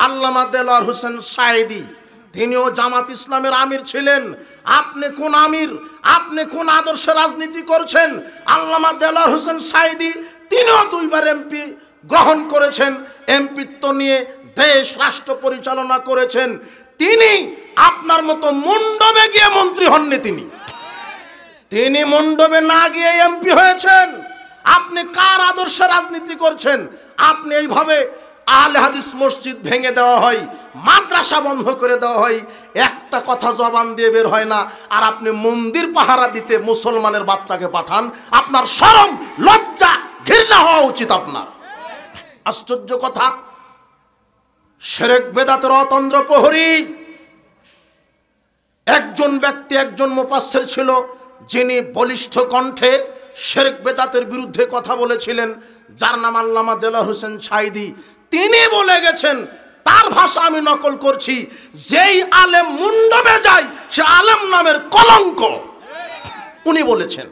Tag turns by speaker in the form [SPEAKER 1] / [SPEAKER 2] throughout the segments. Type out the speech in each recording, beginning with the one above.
[SPEAKER 1] আল্লামা দেলোয়ার হোসেন সাঈদী, তিনিও জামাত ইসলামের আমির ছিলেন। আপনি কোন আমির, আপনি কোন আদর্শে রাজনীতি করছেন? আল্লামা দেলোয়ার হোসেন সাঈদী তিনিও 2 বার এমপি গ্রহণ করেছেন, এমপিত্ব নিয়ে দেশ রাষ্ট্র পরিচালনা করেছেন। তিনি আপনার মতো মণ্ডপে গিয়ে মন্ত্রী হননি, তিনি মণ্ডপে না গিয়ে এমপি হয়েছেন। আপনি কার আদর্শে রাজনীতি করছেন? আপনি এইভাবে আহলে হাদিস মসজিদ ভেঙে দেওয়া হয়, মাদ্রাসা বন্ধ করে দেওয়া হয়, একটা কথা জবান দিয়ে বের হয় না, আর আপনি মন্দির পাহারা দিতে মুসলমানের বাচ্চাকে পাঠান। আপনার শরম লজ্জা ঘৃণা হওয়া উচিত আপনার। আশ্চর্য কথা, শিরক বেদাতের অতন্দ্র প্রহরী একজন ব্যক্তি, একজন মুফাসসির ছিল, যিনি বলিষ্ঠ কণ্ঠে শিরক বেদাতের বিরুদ্ধে কথা বলেছিলেন, যার নাম আল্লামা দেলোয়ার হোসেন সাঈদী। তিনি বলে গেছেন, তার ভাষা আমি নকল করছি, যেই আলেম মণ্ডপে যায় সে আলেম নামের কলঙ্ক। উনি বলেছেন।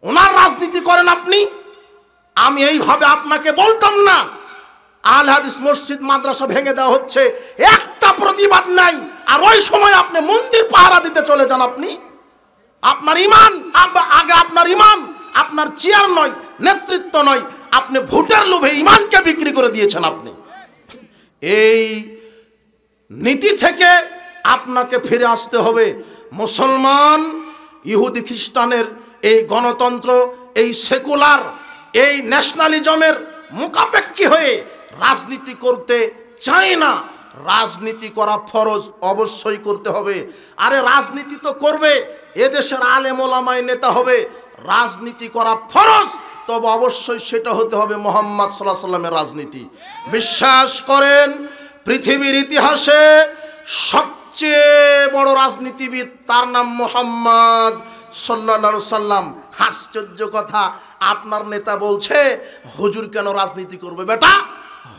[SPEAKER 1] ওনার রাজনীতি করেন আপনি। আমি এইভাবে আপনাকে বলতাম না। আহলে হাদিস মসজিদ মাদ্রাসা ভেঙে দেওয়া হচ্ছে, একটা প্রতিবাদ নাই, আর ওই সময় আপনি মন্দির পাহারা দিতে চলে যান। আপনি আপনার ইমান আগে, আপনার ইমান আপনার চেয়ার নয়, নেতৃত্ব নয়, আপনি ভোটের লোভে ইমানকে বিক্রি করে দিয়েছেন। আপনি এই নীতি থেকে আপনাকে ফিরে আসতে হবে। মুসলমান ইহুদি খ্রিস্টানের এই গণতন্ত্র, এই সেকুলার, এই ন্যাশনালিজমের মুখাপেক্ষী হয়ে রাজনীতি করতে চায় না। রাজনীতি করা ফরজ, অবশ্যই করতে হবে। আরে রাজনীতি তো করবে, এদেশের আলেম ওলামায়ে নেতা হবে, রাজনীতি করা ফরজ, তবে অবশ্যই সেটা হতে হবে মুহাম্মদ সাল্লাল্লাহু আলাইহি ওয়াসাল্লামের রাজনীতি। বিশ্বাস করেন, পৃথিবীর ইতিহাসে সবচেয়ে বড় রাজনীতিবিদ, তার নাম মুহাম্মদ সাল্লাল্লাহু আলাইহি ওয়াসাল্লাম। আশ্চর্য কথা, আপনার নেতা বলছে হুজুর কেন রাজনীতি করবে? বেটা,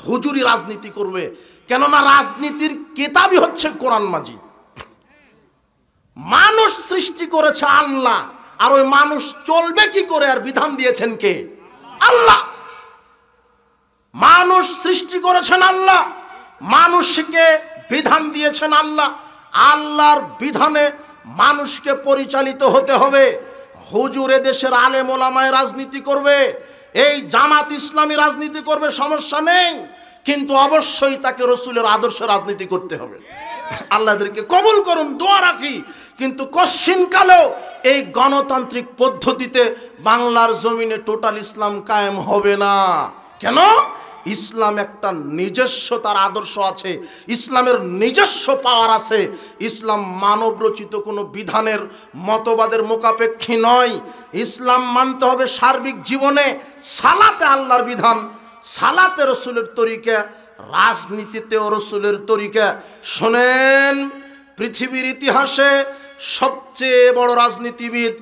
[SPEAKER 1] হুজুরি রাজনীতি করবে, কেননা রাজনীতির কিতাবই হচ্ছে কোরআন মাজিদ। মানুষ সৃষ্টি করেছে আল্লাহ, আর ওই মানুষ চলবে কি করে আর বিধান দিয়েছেন কে? আল্লাহ। মানুষ সৃষ্টি করেছেন আল্লাহ, মানুষকে বিধান দিয়েছেন আল্লাহ। আল্লাহর বিধানে মানুষকে পরিচালিত হতে হবে। হুজুর দেশের আলেম ওলামায়ে রাজনীতি করবে, এই জামাত ইসলামী রাজনীতি করবে, সমস্যা নেই, কিন্তু অবশ্যই তাকে রসুলের আদর্শ রাজনীতি করতে হবে। আল্লাহদেরকে কবুল করুন, দোয়া রাখি। কিন্তু কশ্চিনকালেও এই গণতান্ত্রিক পদ্ধতিতে বাংলার জমিনে টোটাল ইসলাম কায়েম হবে না। কেন? ইসলাম একটা নিজস্ব তার আদর্শ আছে, ইসলামের নিজস্ব পাওয়ার আছে। ইসলাম মানব রচিত কোনো বিধানের মতবাদের মুখাপেক্ষী নয়। ইসলাম মানতে হবে সার্বিক জীবনে। সালাতে আল্লাহর বিধান, সালাতে রসুলের তরিকা, রাজনীতিতেও রসুলের তরিকা। শোনেন, পৃথিবীর ইতিহাসে সবচেয়ে বড় রাজনীতিবিদ,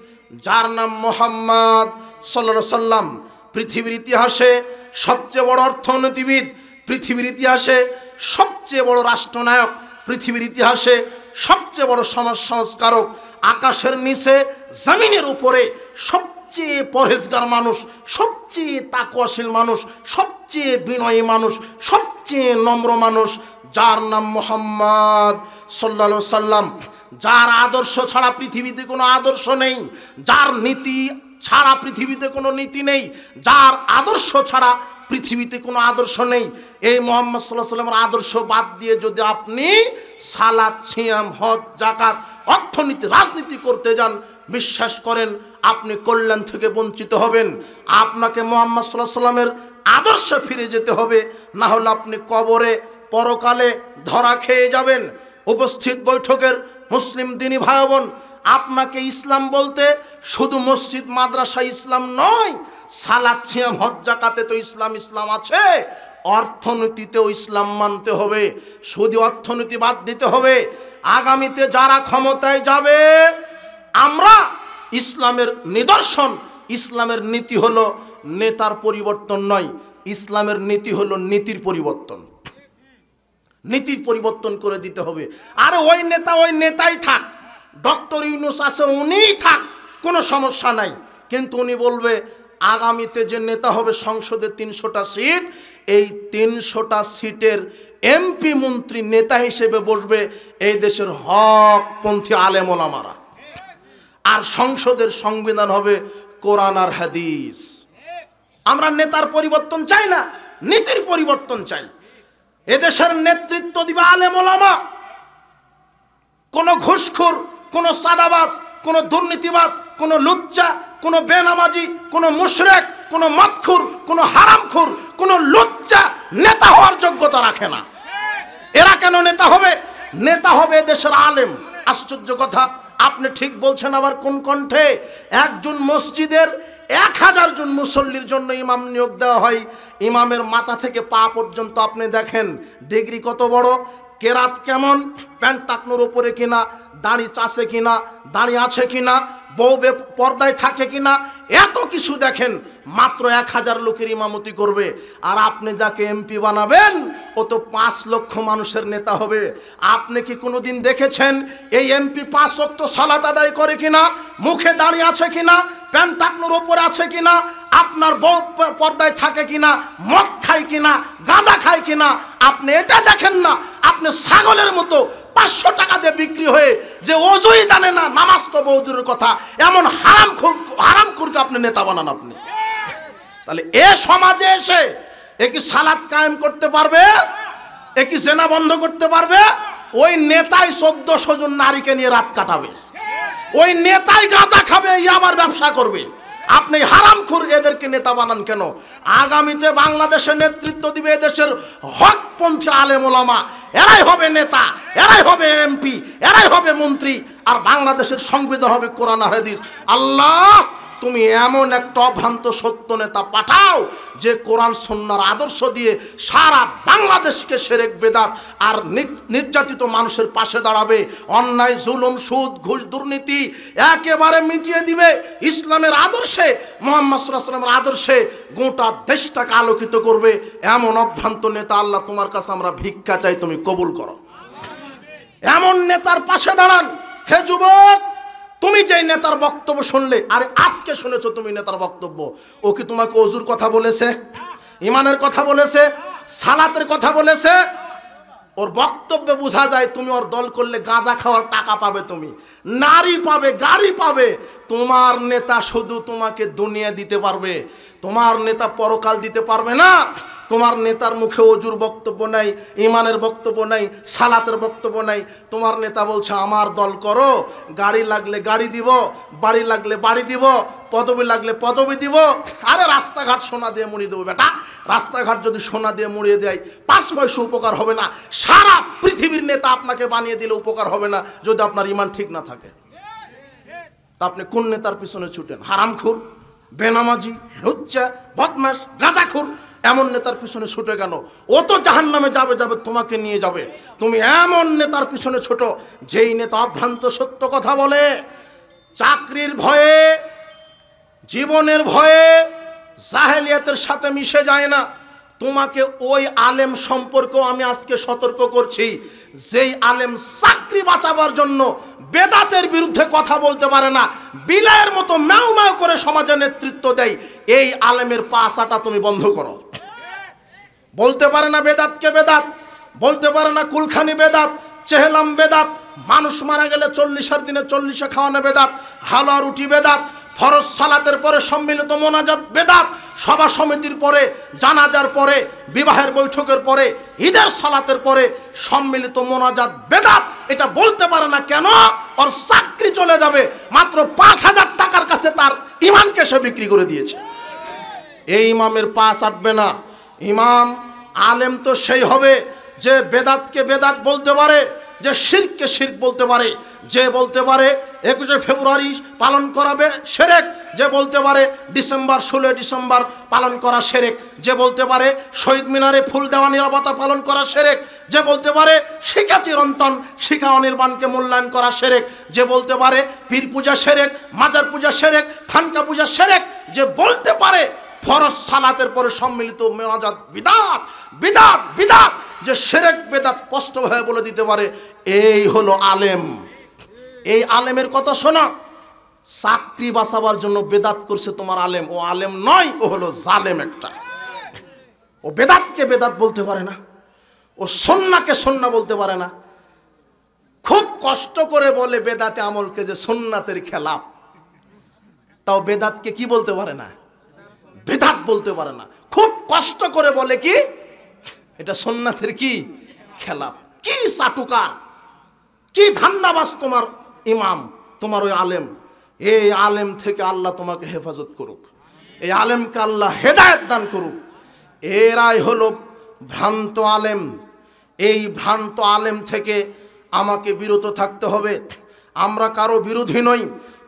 [SPEAKER 1] যার নাম মুহাম্মদ সাল্লাল্লাহু আলাইহি ওয়াসাল্লাম, পৃথিবীর ইতিহাসে সবচেয়ে বড় অর্থনীতিবিদ, পৃথিবীর ইতিহাসে সবচেয়ে বড় রাষ্ট্রনায়ক, পৃথিবীর ইতিহাসে সবচেয়ে বড় সমাজ সংস্কারক, আকাশের নিচে জমিনের উপরে সবচেয়ে পরহেজগার মানুষ, সবচেয়ে তাকওয়াশীল মানুষ, সবচেয়ে বিনয়ী মানুষ, সবচেয়ে নম্র মানুষ, যার নাম মুহাম্মদ সাল্লাল্লাহু আলাইহি ওয়াসাল্লাম। যার আদর্শ ছাড়া পৃথিবীতে কোনো আদর্শ নেই, যার নীতি ছাড়া পৃথিবীতে কোনো নীতি নেই, যার আদর্শ ছাড়া পৃথিবীতে কোনো আদর্শ নেই। এই মুহাম্মদ সাল্লাল্লাহু আলাইহি ওয়াসাল্লামের আদর্শ বাদ দিয়ে যদি আপনি সালাত, সিয়াম, হজ, যাকাত, অর্থনীতি, রাজনীতি করতে যান, বিশ্বাস করেন আপনি কল্যাণ থেকে বঞ্চিত হবেন। আপনাকে মুহাম্মদ সাল্লাল্লাহু আলাইহি ওয়াসাল্লামের আদর্শে ফিরে যেতে হবে, না হলে আপনি কবরে পরকালে ধরা খেয়ে যাবেন। উপস্থিত বৈঠকের মুসলিম দিনী ভাই বোন, আপনাকে ইসলাম বলতে শুধু মসজিদ মাদ্রাসা ইসলাম নয়, সালাত, সিয়াম, হজ, যাকাতে তো ইসলাম আছে, অর্থনীতিতেও ইসলাম মানতে হবে। শুধু অর্থনীতি বাদ দিতে হবে। আগামীতে যারা ক্ষমতায় যাবে, আমরা ইসলামের নিদর্শন, ইসলামের নীতি হলো নেতার পরিবর্তন নয়, ইসলামের নীতি হলো নীতির পরিবর্তন। নীতির পরিবর্তন করে দিতে হবে। আর ওই নেতা ওই নেতাই থাক, ডক্টর ইউনূস আছে উনিই থাক, কোনো সমস্যা নাই, কিন্তু উনি বলবে আগামীতে যে নেতা হবে সংসদে 300টা সিট, এই 300টা সিটের এমপি মন্ত্রী নেতা হিসেবে বসবে এই দেশের হকপন্থী আলেম ওলামারা। আর সংসদের সংবিধান হবে কোরআন আর হাদিস। আমরা নেতার পরিবর্তন চাই না, নীতির পরিবর্তন চাই। এদেশের নেতৃত্ব দিবে আলেম ওলামা। কোন ঘুষখোর, কোন সাদাবাজ, কোন দুর্নীতিবাজ, কোন লুচ্চা, কোন বেনামাজি, কোন মুশরিক, কোন মদখোর, কোন হারামখোর, কোন লুচ্চা নেতা হওয়ার যোগ্যতা রাখে না। এরা কেন নেতা হবে? নেতা হবে দেশের আলেম। আশ্চর্য কথা, আপনি ঠিক বলছেন আবার কোন কণ্ঠে? একজন মসজিদের 1000 জন মুসল্লির জন্য ইমাম নিয়োগ দেওয়া হয়। ইমামের মাথা থেকে পা পর্যন্ত আপনি দেখেন ডিগ্রি কত বড়, কেরাত কেমন, প্যান্ট টাকনোর উপরে কিনা, দাড়ি চাষে কিনা, দাড়ি আছে কিনা, বউ পর্দায় থাকে কিনা, এত কিছু দেখেন। মাত্র 1000 লোকের ইমামতি করবে। আর আপনি যাকে এমপি বানাবেন ও তো 5 লক্ষ মানুষের নেতা হবে। আপনি কি কোনোদিন দেখেছেন এই এমপি 5 ওয়াক্ত সালাত আদায় করে কিনা, মুখে দাড়ি আছে কিনা, প্যান্ট টাকনোর ওপরে আছে কিনা, আপনার বউ পর্দায় থাকে কিনা, মদ খায় কিনা, গাঁজা খায় কিনা? আপনি এটা দেখেন না। আপনি ছাগলের মতো 500 টাকা দিয়ে বিক্রি হয়ে যে ওযুই জানে না, নামাজ তো বহুদূরের কথা, এমন হারামখোরকে আপনি নেতা বানান আপনি। তাহলে এ সমাজে এসে এ কি সালাত কায়েম করতে পারবে? এ কি জেনা বন্ধ করতে পারবে? ওই নেতাই 1400 জন নারীকে নিয়ে রাত কাটাবে, ওই নেতাই গাঁজা খাবে, ইয়াবার ব্যবসা করবে। আপনি হারামখোর এদেরকে নেতা বানান কেন? আগামীতে বাংলাদেশের নেতৃত্ব দিবে এদেশের হকপন্থী আলেম ওলামা। এরাই হবে নেতা, এরাই হবে এমপি, এরাই হবে মন্ত্রী। আর বাংলাদেশের সংবিধান হবে কোরআন আর হাদিস। আল্লাহ, তুমি এমন একটা অভ্রান্ত সত্য নেতা পাঠাও যে কোরআন সুন্নাহর আদর্শ দিয়ে সারা বাংলাদেশকে শিরক বেদাত আর নির্যাতিত মানুষের পাশে দাঁড়াবে। অন্যায়, জুলুম, সুদ, ঘুষ, দুর্নীতি একেবারে মিটিয়ে দিবে। ইসলামের আদর্শে, মুহাম্মদ সাল্লাল্লাহু আলাইহি ওয়াসাল্লামের আদর্শে গোটা দেশটাকে আলোকিত করবে। এমন অভ্রান্ত নেতা আল্লাহ তোমার কাছে আমরা ভিক্ষা চাই, তুমি কবুল করো। এমন নেতার পাশে দাঁড়ান। হে যুবক, তুমি যেই নেতার বক্তব্য শুনলে, আরে আজকে শুনেছো তুমি নেতার বক্তব্য, ও কি তোমাকে ওযুর কথা বলেছে, ইমানের কথা বলেছে, সালাতের কথা বলেছে? ওর বক্তব্যে বোঝা যায় তুমি ওর দল করলে গাঁজা খাওয়ার টাকা পাবে, তুমি নারী পাবে, গাড়ি পাবে। তোমার নেতা শুধু তোমাকে দুনিয়া দিতে পারবে, তোমার নেতা পরকাল দিতে পারবে না। তোমার নেতার মুখে ওযুর বক্তব্য নাই, ইমানের বক্তব্য নাই, সালাতের বক্তব্য নাই। তোমার নেতা বলছে আমার দল করো, গাড়ি লাগলে গাড়ি দিব, বাড়ি লাগলে বাড়ি দিব, পদবি লাগলে পদবি দিব। আরে রাস্তাঘাট সোনা দিয়ে মুড়িয়ে দেবো বেটা। রাস্তাঘাট যদি সোনা দিয়ে মুড়িয়ে দেয় 5 পয়সা উপকার হবে না। সারা পৃথিবীর নেতা আপনাকে বানিয়ে দিলে উপকার হবে না যদি আপনার ইমান ঠিক না থাকে। তা আপনি কোন নেতার পিছনে ছুটেন? হারামখোর, বেনামাজি, লুচ্চা, বদমাশ, গাঁজাখোর এমন নেতার পিছনে ছুটে কেন? ও তো জাহান্নামে যাবে, যাবে তোমাকে নিয়ে যাবে। তুমি এমন নেতার পিছনে ছোট যেই নেতা অভ্রান্ত সত্য কথা বলে, চাকরির ভয়ে, জীবনের ভয়ে জাহেলিয়াতের সাথে মিশে যায় না। তোমাকে ওই আলেম সম্পর্কেও আমি আজকে সতর্ক করছি, যেই আলেম চাকরি বাঁচাবার জন্য বেদাতের বিরুদ্ধে কথা বলতে পারে না, বিলায়ের মতো ম্যাও ম্যাও করে সমাজে নেতৃত্ব দেয়। এই আলেমের পা চাটা তুমি বন্ধ করো। বলতে পারে না বেদাতকে বেদাত, বলতে পারে না কুলখানি বেদাত, চেহলাম বেদাত, মানুষ মারা গেলে 40 দিনে 40 খাওয়ানো বেদাত, হালুয়া রুটি বেদাত, ফরজ সালাতের পরে সম্মিলিত মোনাজাত বেদাত, সভা সমিতির পরে, জানাজার পরে, বিবাহের বৈঠকের পরে, ঈদের সালাতের পরে সম্মিলিত মোনাজাত বেদাত। এটা বলতে পারে না কেন? ওর চাকরি চলে যাবে। মাত্র 5000 টাকার কাছে তার ইমানকে সে বিক্রি করে দিয়েছে। এই ইমামের পা চাটবে না। ইমাম আলেম তো সেই হবে যে বেদাতকে বেদাত বলতে পারে, যে শিরককে শিরক বলতে পারে, যে বলতে পারে 21শে ফেব্রুয়ারি পালন করাবে শিরক, যে বলতে পারে 16 ডিসেম্বর পালন করা শিরক, যে বলতে পারে শহীদ মিনারে ফুল দেওয়া নিরাপত্তা পালন করা শিরক, যে বলতে পারে শিখা চিরন্তন শিখা অনির্বাণকে মূল্যায়ন করা শিরক, যে বলতে পারে পীর পূজা শিরক, মাজার পূজা শিরক, খানকা পূজা শিরক, যে বলতে পারে ফরজ সালাতের পরে সম্মিলিত মোনাজাত বিদাত বিদাত বিদাত, যে শিরক বেদাত স্পষ্টভাবে বলে দিতে পারে, এই হলো আলেম। এই আলেমের কথা শোনো। চাকরি বাঁচাবার জন্য বেদাত করছে তোমার আলেম, ও আলেম নয়, ও হলো জালেম একটা। ও বেদাতকে বেদাত বলতে পারে না, ও ও সুন্নাহকে সুন্নাহ বলতে পারে না, খুব কষ্ট করে বলে বেদাতে আমলকে যে সুন্নাতের খেলাফ, তাও বেদাতকে কি বলতে পারে না, বেদাত বলতে পারে না, খুব কষ্ট করে বলে কি এটা সুন্নাতের কি খেলাফ। কি চাটুকার, কি ধান্দাবাজ তোমার ইমাম, তোমার ওই আলেম। এই আলেম থেকে আল্লাহ তোমাকে হেফাজত করুক, এই আলেমকে আল্লাহ হেদায়েত দান করুক। এরাই হলো ভ্রান্ত আলেম। এই ভ্রান্ত আলেম থেকে আমাকে বিরত থাকতে হবে। আমরা কারো বিরোধী নই,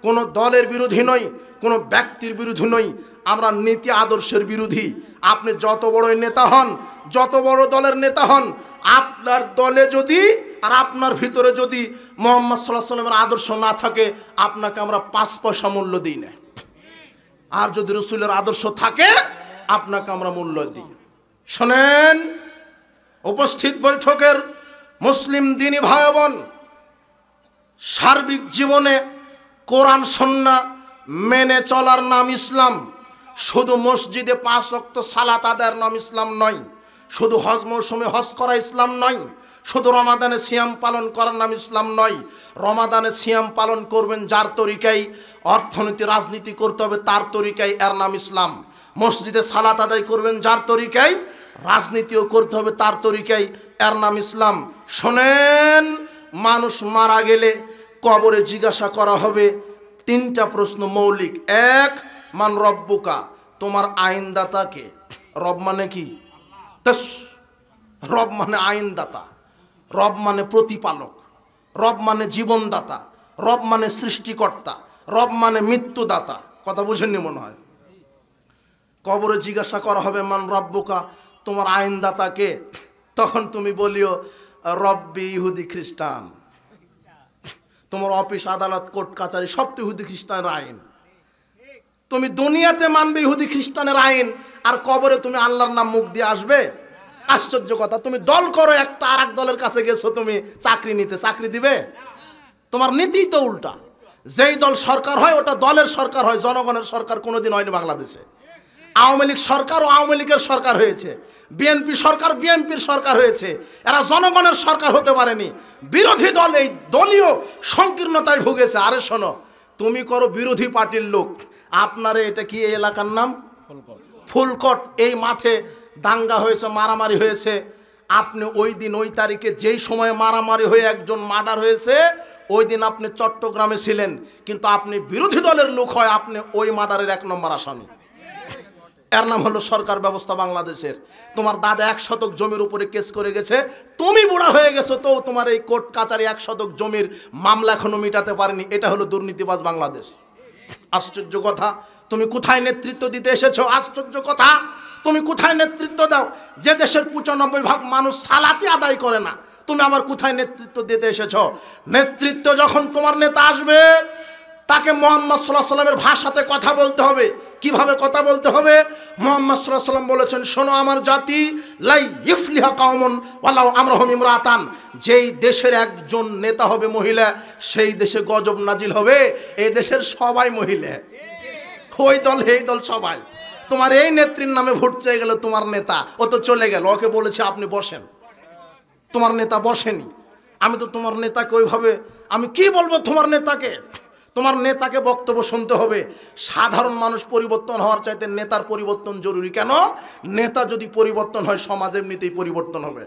[SPEAKER 1] কোনো দলের বিরোধী নই, কোনো ব্যক্তির বিরোধী নই, আমরা নীতি আদর্শের বিরোধী। আপনি যত বড়ই নেতা হন, যত বড় দলের নেতা হন, আপনার দলে যদি আর আপনার ভিতরে যদি মুহাম্মদ সাল্লাল্লাহু আলাইহি ওয়াসাল্লামের আদর্শ না থাকে, আপনাকে আমরা 5 পয়সা মূল্য দিই না। আর যদি রাসূলের আদর্শ থাকে, আপনাকে আমরা মূল্য দিই। শোনেন উপস্থিত বৈঠকের মুসলিম দ্বীনি ভাই বোন, সার্বিক জীবনে কোরআন সুন্নাহ মেনে চলার নাম ইসলাম। শুধু মসজিদে 5 ওয়াক্ত সালাত আদায়ের নাম ইসলাম নয়, শুধু হজ মৌসুমে হজ করা ইসলাম নয়, শুধু রমাদানে সিয়াম পালন করার নাম ইসলাম নয়। রমাদানে সিয়াম পালন করবেন যার তরিকায়, অর্থনীতি রাজনীতি করতে হবে তার তরিকায়, এর নাম ইসলাম। মসজিদে সালাত আদায় করবেন যার তরিকায়, রাজনীতিও করতে হবে তার তরিকায়, এর নাম ইসলাম। শোনেন, মানুষ মারা গেলে কবরে জিজ্ঞাসা করা হবে 3টা প্রশ্ন মৌলিক। 1, মান রব্বুকা, তোমার আইনদাতা কে? রব মানে কি? রব মানে আইনদাতা, রব মানে প্রতিপালক, রব মানে জীবনদাতা, রব মানে সৃষ্টিকর্তা, রব মানে মৃত্যুদাতা। কথা বুঝেননি মনে হয়। কবরে জিজ্ঞাসা করা হবে মান রব্বুকা, তোমার আইনদাতা কে? তখন তুমি বলিও রব্বি ইহুদি খ্রিস্টান। তোমার অফিস আদালত কোর্ট কাচারি সব তো ইহুদি খ্রিস্টানের আইন। তুমি দুনিয়াতে মানবে ইহুদি খ্রিস্টানের আইন, আর কবরে তুমি আল্লাহর নাম মুখ দিয়ে আসবে? আশ্চর্য কথা। তুমি দল করো একটা, আর এক দলের কাছে গেছো তুমি চাকরি নিতে, চাকরি দিবে? তোমার নীতি তো উল্টা। যেই দল সরকার হয় ওটা দলের সরকার হয়, জনগণের সরকার কোনোদিন হয়নি বাংলাদেশে। আওয়ামী লীগ সরকার ও আওয়ামী লীগের সরকার হয়েছে, বিএনপি সরকার বিএনপির সরকার হয়েছে, এরা জনগণের সরকার হতে পারেনি। বিরোধী দল এই দলীয় সংকীর্ণতায় ভুগেছে। আরে শোনো, তুমি করো বিরোধী পার্টির লোক, আপনারে এটা কি এই এলাকার নাম ফুলকট, এই মাঠে দাঙ্গা হয়েছে, মারামারি হয়েছে। আপনি ওই দিন ওই তারিখে যেই সময় মারামারি হয়ে একজন মার্ডার হয়েছে, ওই দিন আপনি চট্টগ্রামে ছিলেন, কিন্তু আপনি বিরোধী দলের লোক হয়, আপনি ওই মার্ডারের 1 নম্বর আসামি। এর নাম হলো সরকার ব্যবস্থা বাংলাদেশের। তোমার দাদা 1 শতক জমির উপরে কেস করে গেছে, তুমি বুড়া হয়ে গেছো, তো তোমার এই কোর্ট কাচারি 1 শতক জমির মামলা এখনো মিটাতে পারেনি। এটা হলো দুর্নীতিবাজ বাংলাদেশ। আশ্চর্য কথা, তুমি কোথায় নেতৃত্ব দিতে এসেছো? আশ্চর্য কথা, তুমি কোথায় নেতৃত্ব দাও? যে দেশের 95% মানুষ সালাতি আদায় করে না, তুমি আবার কোথায় নেতৃত্ব দিতে এসেছো? নেতৃত্ব যখন তোমার নেতা আসবে, তাকে মুহাম্মদ সাল্লাল্লাহু আলাইহি ওয়াসাল্লামের ভাষাতে কথা বলতে হবে। কিভাবে কথা বলতে হবে? মুহাম্মদ সাল্লাল্লাহু আলাইহি ওয়াসাল্লাম বলেছেন, শোনো আমার জাতি, লাই ইফলিহা কাওমুন ওয়ালাউ আমরহুম ইমরাতান, যেই দেশের একজন নেতা হবে মহিলা, সেই দেশে গজব নাজিল হবে। এই দেশের সবাই মহিলা, ওই দল এই দল সবাই। তোমার এই নেত্রীর নামে ভোট চেয়ে গেল, তোমার নেতা ও তো চলে গেল, ওকে বলেছে আপনি বসেন, তোমার নেতা বসেনি। আমি তো তোমার নেতাকে ওইভাবে, আমি কি বলবো তোমার নেতাকে? তোমার নেতাকে বক্তব্য শুনতে হবে। সাধারণ মানুষ পরিবর্তন হওয়ার চাইতে নেতার পরিবর্তন জরুরি। কেন? নেতা যদি পরিবর্তন হয়, সমাজ এমনিতেই পরিবর্তন হবে।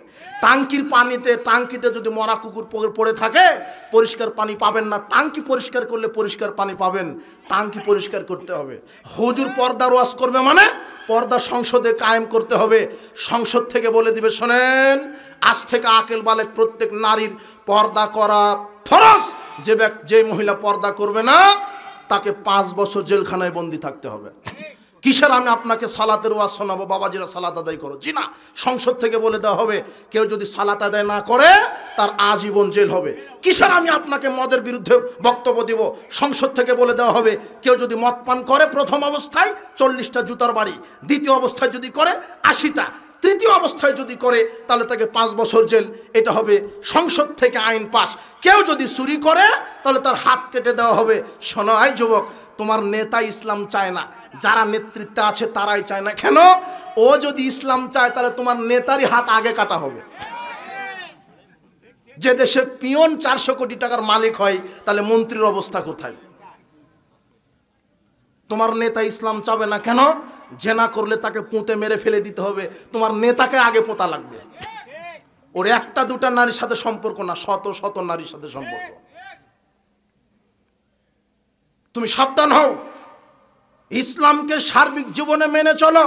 [SPEAKER 1] টাঙ্কিতে যদি মরা কুকুর পড়ে থাকে, পরিষ্কার পানি পাবেন না। টাঙ্কি পরিষ্কার করলে পরিষ্কার পানি পাবেন, টাঙ্কি পরিষ্কার করতে হবে। হুজুর পর্দার ওয়াজ করবে মানে পর্দা সংসদে কায়েম করতে হবে। সংসদ থেকে বলে দিবে, শোনেন, আজ থেকে আকেল বালেক প্রত্যেক নারীর পর্দা করা ফরজ। যে মহিলা পর্দা করবে না, তাকে 5 বছর জেলখানায় বন্দী থাকতে হবে। কিসের আমি আপনাকে সালাতের ওয়াজ শোনাবো, বাবাজিরা সালাত আদায় করো? জি না, সংসদ থেকে বলে দেওয়া হবে, কেউ যদি সালাত আদায় না করে তার আজীবন জেল হবে। কিসের আমি আপনাকে মদের বিরুদ্ধে বক্তব্য দিব? সংসদ থেকে বলে দেওয়া হবে, কেউ যদি মদ পান করে প্রথম অবস্থায় 40টা জুতার বাড়ি, দ্বিতীয় অবস্থায় যদি করে 80টা, তৃতীয় অবস্থায় যদি করে তাহলে তাকে 5 বছর জেল। এটা হবে সংসদ থেকে আইন পাস। কেউ যদি চুরি করে তাহলে তার হাত কেটে দেওয়া হবে। শোনো এই যুবক, তোমার নেতা ইসলাম চায় না, যারা নেতৃত্বে আছে তারাই চায় না। কেন? ও যদি ইসলাম চায় তাহলে তোমার নেতারই হাত আগে কাটা হবে। যে দেশে পিয়ন 400 কোটি টাকার মালিক হয়, তাহলে মন্ত্রীর অবস্থা কোথায়? তোমার নেতা ইসলাম চাবে না কেন? জেনা করলে তাকে পুঁতে মেরে ফেলে দিতে হবে, তোমার নেতাকে আগে পোঁতা লাগবে। ওর একটা দুটা নারীর সাথে সম্পর্ক না, শত শত নারীর সাথে সম্পর্ক। তুমি সাবধান হও, ইসলামকে সার্বিক জীবনে মেনে চলো।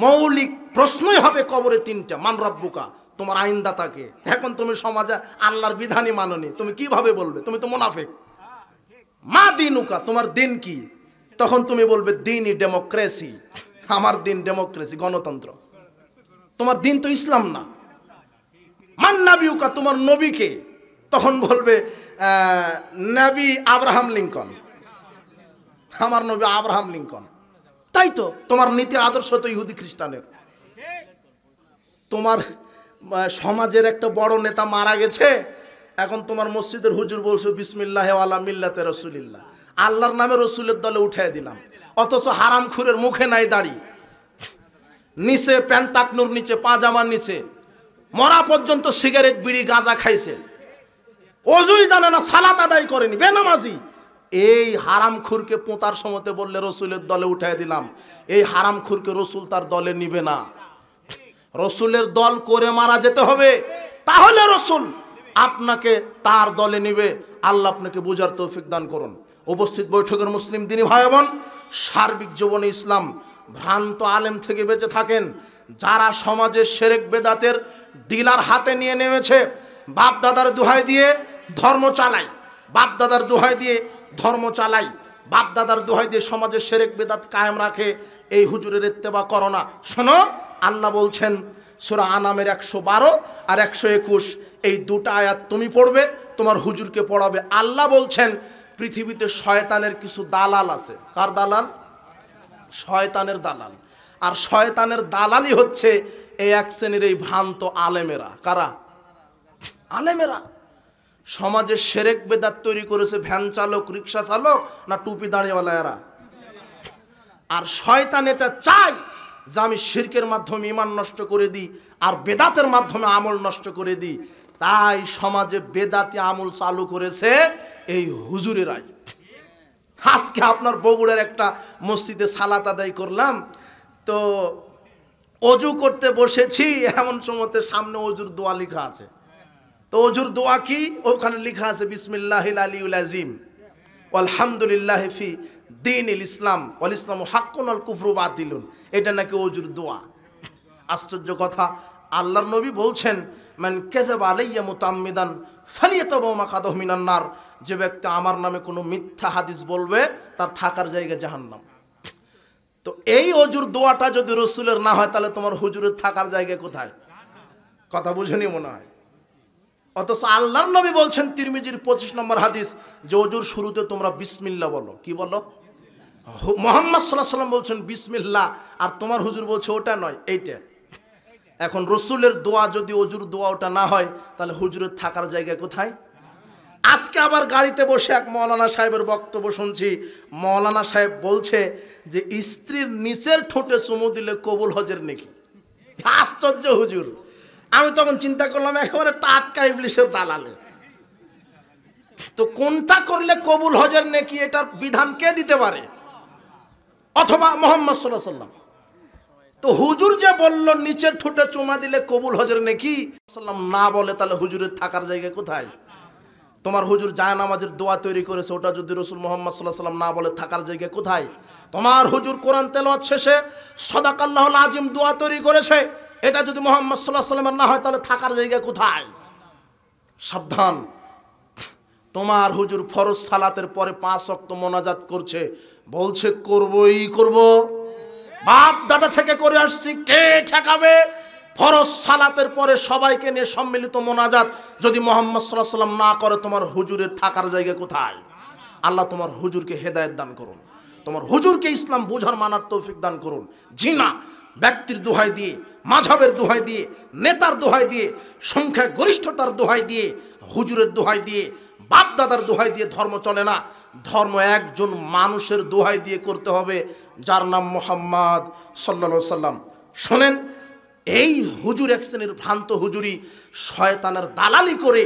[SPEAKER 1] মৌলিক প্রশ্নই হবে কবরে তিনটা, মান রব্বুকা, তোমার আইনদাতাকে। এখন তুমি সমাজে আল্লাহর বিধানই মাননি, তুমি কিভাবে বলবে? তুমি তো মুনাফিক। মা দিনুকা, তোমার দিন কি? তখন তুমি বলবে দিনই ডেমোক্রেসি, আমার দিন ডেমোক্রেসি, গণতন্ত্র। তোমার দিন তো ইসলাম না। মান নাবিউকা, তোমার নবীকে? তখন বলবে নবী আব্রাহাম লিঙ্কন, আমার নবী আব্রাহাম লিঙ্কন। তাই তো, তোমার নীতি আদর্শ তো ইহুদি খ্রিস্টানের। তোমার সমাজের একটা বড় নেতা মারা গেছে, এখন তোমার মসজিদের হুজুর বলছো বিসমিল্লাহ ওয়ালা মিল্লাতে রাসূলিল্লাহ, আল্লাহর নামে রসুলের দলে উঠাই দিলাম। অথচ হারামখুরের মুখে নাই দাড়ি, নিচে প্যান্ট টাকনুর নিচে, পাজামার নিচে, মরা পর্যন্ত সিগারেট বিড়ি গাঁজা খাইছে, ওযুই জানে না, সালাত আদায় করেনি, বেনামাজি। এই হারামখুরকে পোঁতার সময়তে বললে রসুলের দলে উঠাই দিলাম, এই হারামখুরকে রসুল তার দলে নিবে না। রসুলের দল করে মারা যেতে হবে, তাহলে রসুল আপনাকে তার দলে নিবে। আল্লাহ আপনাকে বুঝার তৌফিক দান করুন। উপস্থিত বৈঠকের মুসলিম দিনী ভাই বোন, সার্বিক জীবনে ইসলাম ভ্রান্ত আলেম থেকে বেঁচে থাকেন। যারা সমাজের শিরক বেদাতের ডিলার হাতে নিয়ে নেমেছে, বাপ দাদার দোহাই দিয়ে ধর্ম চালাই, বাপ দাদার দোহাই দিয়ে ধর্ম চালাই, বাপ দাদার দোহাই দিয়ে সমাজের শিরক বেদাত কায়েম রাখে, এই হুজুরের ইত্তেবা করো না। শোনো, আল্লাহ বলছেন সূরা আনামের 112 আর 121, এই দুটো আয়াত তুমি পড়বে, তোমার হুজুরকে পড়াবে। আল্লাহ বলছেন পৃথিবীতে শয়তানের কিছু দালাল আছে। কার দালাল? শয়তানের দালাল। আর শয়তানের দালালই হচ্ছে এই এক শ্রেণীর এই ভ্রান্ত আলেমেরা। কারা? আলেমেরা। সমাজের শিরক বেদাত তৈরি করেছে ভ্যান চালক, রিক্সা চালক, না টুপি দাঁড়িয়েওয়ালা এরা। আর শয়তান এটা চায় যে আমি শিরকের মাধ্যমে ঈমান নষ্ট করে দিই আর বেদাতের মাধ্যমে আমল নষ্ট করে দিই। তাই সমাজে বেদাতি আমল চালু করেছে এই হুজুরেরাই। আজকে আপনার বগুড়ার একটা মসজিদে সালাত আদায় করলাম, তো অজু করতে বসেছি, এমন সময়তে সামনে অজুর দোয়া লেখা আছে। তো অজুর দোয়া কি? ওখানে লেখা আছে বিসমিল্লাহিল আলিউল আযীম আলহামদুলিল্লাহি ফি দীনিল ইসলাম ওয়াল ইসলামু হাক্কুন ওয়াল কুফরু বাতিলুন। এটা নাকি অজুর দোয়া। আশ্চর্য কথা, আল্লাহর নবী বলছেন মান কাযাবা আলাইয়া মুতাআম্মিদান ফালিয়াতাবাউ মাকাদাহু মিনান নার, যে ব্যক্তি আমার নামে কোনো মিথ্যা হাদিস বলবে তার থাকার জায়গা জাহান্নাম। তো এই অজুর দোয়াটা যদি রসুলের না হয়, তাহলে তোমার হুজুরের থাকার জায়গা কোথায়? কথা বুঝেনি মনে হয়। অথচ আল্লাহর নবী বলছেন তিরমিজির 25 নম্বর হাদিস, যে অজুর শুরুতে তোমরা বিসমিল্লাহ বলো। কি বলো? মুহাম্মদ সাল্লাল্লাহু আলাইহি ওয়াসাল্লাম বলছেন বিসমিল্লাহ, আর তোমার হুজুর বলছে ওটা নয়, এইটা। এখন রসুলের দোয়া যদি অজুর দোয়া ওটা না হয়, তাহলে হুজুরের থাকার জায়গা কোথায়? আজকে আবার গাড়িতে বসে এক মৌলানা সাহেবের বক্তব্য শুনছি। মৌলানা সাহেব বলছে যে স্ত্রীর নিচের ঠোঁটে চুমু দিলে কবুল হজের নেকি। আশ্চর্য হুজুর। আমি তখন চিন্তা করলাম একেবারে টাটকা ইবলিসের দালালে। তো কোনটা করলে কবুল হজের নেকি, এটার বিধান কে দিতে পারে? অথবা মুহাম্মদ সাল্লাল্লাহু আলাইহি ওয়াসাল্লাম। তো হুজুর যে বলল নিচের ঠোঁটে চুমা দিলে কবুল হজের নেকি, সাল্লাম না বলে, তাহলে হুজুরের থাকার জায়গা কোথায়? তোমার হুজুর জায়নামাজের দোয়া তৈরি করেছে, ওটা যদি রাসূল মুহাম্মদ সাল্লাল্লাহু আলাইহি ওয়াসাল্লাম না বলে থাকার জায়গা কোথায়? তোমার হুজুর কোরআন তেলাওয়াত শেষে সাদাকাল্লাহুল আযীম দোয়া তৈরি করেছে, এটা যদি মুহাম্মদ সাল্লাল্লাহু আলাইহি ওয়াসাল্লামের না হয়, তাহলে থাকার জায়গা কোথায়? সাবধান। তোমার হুজুর ফরজ সালাতের পরে 5 ওয়াক্ত মোনাজাত করছে, বলছে করবই করব, বাপ দাদা থেকে করে আসছি, কে ঠেকাবে? ফরজ সালাতের পরে সবাইকে নিয়ে সম্মিলিত মোনাজাত যদি মুহাম্মদ সাল্লাল্লাহু আলাইহি ওয়াসাল্লাম না করে, তোমার হুজুরের থাকার জায়গা কোথায়? আল্লাহ তোমার হুজুরকে হেদায়েত দান করুন, তোমার হুজুরকে ইসলাম বোঝার মানার তৌফিক দান করুন। জিনা ব্যক্তির দোহাই দিয়ে, মাযহাবের দোহাই দিয়ে, নেতার দোহাই দিয়ে, সংখ্যা গরিষ্ঠতার দোহাই দিয়ে, হুজুরের দোহাই দিয়ে, বাপ দাদার দোহাই দিয়ে ধর্ম চলে না। ধর্ম একজন মানুষের দোহাই দিয়ে করতে হবে, যার নাম মুহাম্মদ সাল্লাল্লাহু আলাইহি ওয়াসাল্লাম। শোনেন, এই হুজুর এক শ্রেণীর ভ্রান্ত হুজুরি শয়তানের দালালি করে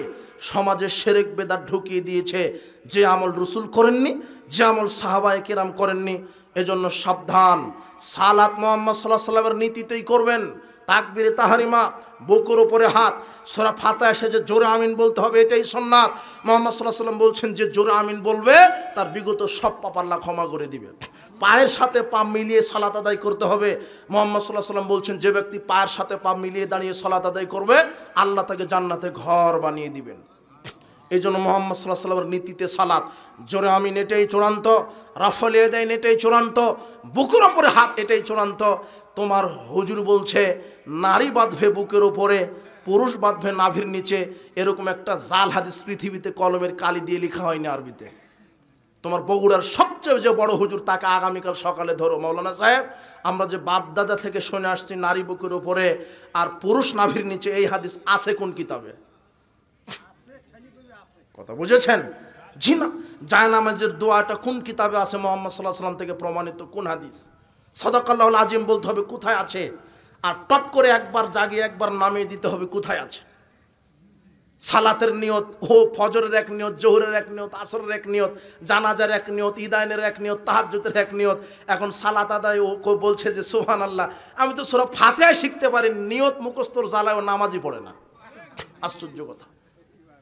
[SPEAKER 1] সমাজে শিরক বেদাত ঢুকিয়ে দিয়েছে, যে আমল রসুল করেননি, যে আমল সাহাবায়ে কেরাম করেননি। এজন্য সাবধান, সালাত মুহাম্মদ সাল্লাল্লাহু আলাইহি ওয়াসাল্লামের নীতিতেই করবেন। তাকবীরে তাহরিমা, বুকের উপরে হাত, সূরা ফাতিহা এসেছে জোরে আমিন বলতে হবে, এটাই সুন্নাত। মুহাম্মদ সাল্লাল্লাহু আলাইহি ওয়াসাল্লাম বলছেন যে জোরে আমিন বলবে তার বিগত সব পাপ আল্লাহ ক্ষমা করে দিবে। পায়ের সাথে পা মিলিয়ে সালাত আদায় করতে হবে। মুহাম্মদ সাল্লাল্লাহু আলাইহি ওয়াসাল্লাম বলছেন যে ব্যক্তি পায়ের সাথে পা মিলিয়ে দাঁড়িয়ে সালাত আদায় করবে আল্লাহ তাকে জান্নাতে ঘর বানিয়ে দিবেন। এই জন্য মুহাম্মদ সাল্লাল্লাহু আলাইহি ওয়াসাল্লামের নীতিতে সালাত, জোরে আমিন এটাই চূড়ান্ত, রাফল ইয়াদাইন এটাই চূড়ান্ত, বুকের উপরে হাত এটাই চূড়ান্ত। তোমার হুজুর বলছে নারী বাঁধবে বুকের উপরে, পুরুষ বাঁধবে নাভির নিচে, এরকম একটা জাল হাদিস পৃথিবীতে কলমের কালি দিয়ে লেখা হয়নি আরবিতে। তোমার বগুড়ার সবচেয়ে যে বড় হুজুর তাকে আগামীকাল সকালে ধরো, মাওলানা সাহেব আমরা যে বাপদাদা থেকে শুনে আসছি নারী বুকের উপরে আর পুরুষ নাভির নিচে, এই হাদিস আছে কোন কিতাবে? কথা বুঝেছেন? জি না। জায়নামাজের দোয়াটা কোন কিতাবে আছে? মুহাম্মদ সাল্লাল্লাহু আলাইহি ওয়াসাল্লাম থেকে প্রমাণিত কোন হাদিস? সাদাকাল্লাহুল আজিম বলতে হবে কোথায় আছে, আর টপ করে একবার জাগিয়ে একবার নামিয়ে দিতে হবে কোথায় আছে। সালাতের নিয়ত, ও ফজরের এক নিয়ত, জোহরের এক নিয়ত, আসরের এক নিয়ত, জানাজার এক নিয়ত, ঈদাইনের এক নিয়ত, তাহাজ্জুদের এক নিয়ত। এখন সালাত আদায় ও বলছে যে সুবহানাল্লাহ, আমি তো সূরা ফাতিহা শিখতে পারি, নিয়ত মুখস্থর জ্বালায় ও নামাজই পড়ে না। আশ্চর্য কথা।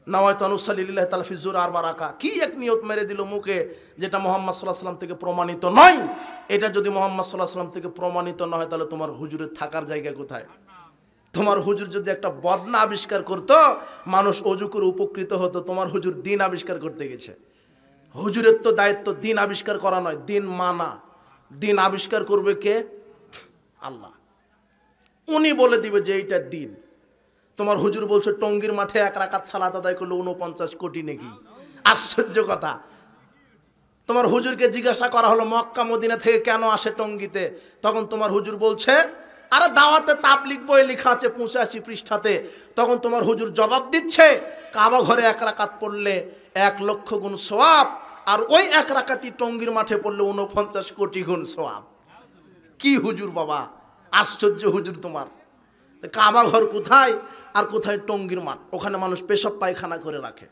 [SPEAKER 1] নাওয়াইতু আনুসাল্লি লিল্লাহি তাআলা ফি যুহরি আরবা রাকা, কি এক নিয়ত মেরে দিল মুখে, যেটা মুহাম্মদ সাল্লাল্লাহু আলাইহি ওয়াসাল্লাম থেকে প্রমাণিত নয়। এটা যদি মুহাম্মদ সাল্লাল্লাহু আলাইহি ওয়াসাল্লাম থেকে প্রমাণিত না হয় তাহলে তোমার হুজুরের থাকার জায়গা কোথায়? তোমার হুজুর যদি একটা বদনা আবিষ্কার করতো, মানুষ অজু করে উপকৃত হতো। তোমার হুজুর দিন আবিষ্কার করতে গেছে। হুজুরের তো দায়িত্ব দিন আবিষ্কার করা নয়, দিন মানা। দিন আবিষ্কার করবে কে? আল্লাহ। উনি বলে দিবে যে এইটা দিন। তোমার হুজুর বলছে টঙ্গীর মাঠে এক রাকাত সালাত আদায় করলে 49 কোটি নাকি। আশ্চর্য কথা। তোমার হুজুরকে জিজ্ঞাসা করা হলো মক্কা মদিনা থেকে কেন আসে টঙ্গীতে, তখন তোমার হুজুর বলছে আরে দাওয়াতে তাবলীগ বই লেখা আছে 85 পৃষ্ঠাতে। তখন তোমার হুজুর জবাব দিচ্ছে কাবা ঘরে এক রাকাত পড়লে 1 লক্ষ গুণ সওয়াব, আর ওই এক রাকাতই টঙ্গীর মাঠে পড়লে 49 কোটি গুণ সওয়াব। কি হুজুর বাবা, আশ্চর্য হুজুর তোমার। কাবা ঘর কোথায় আর কোথায় টঙ্গীর মাঠ? ওখানে মানুষ পেশাব পায়খানা করে রাখে।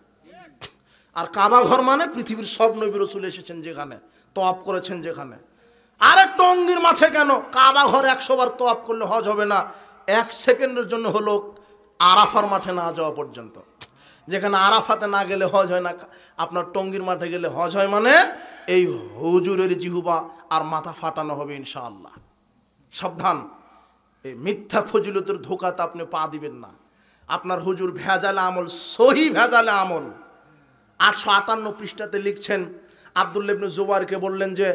[SPEAKER 1] আর কাবা ঘর মানে পৃথিবীর সব নবী রাসূল এসেছেন যেখানে, তওয়াফ করেছেন যেখানে। আরে টঙ্গীর মাঠে কেন? কাবা ঘর 100 বার তওয়াফ করলে হজ হবে না। 1 সেকেন্ডের জন্য হলো আরাফার মাঠে না যাওয়া পর্যন্ত। যেখানে আরাফাতে না গেলে হজ হয় না, আপনার টঙ্গীর মাঠে গেলে হজ হয়। মানে এই হুজুরের জিহুবা আর মাথা ফাটানো হবে ইনশাআল্লাহ। সাবধান, এই মিথ্যা ফজিলতের ধোকাতে আপনি পা দিবেন না। আপনার হুজুর ভেজালে আমল, সহি ভেজালে আমল। 858 পৃষ্ঠাতে লিখছেন আব্দুল্লাহ ইবনে জুবাইরকে বললেন যে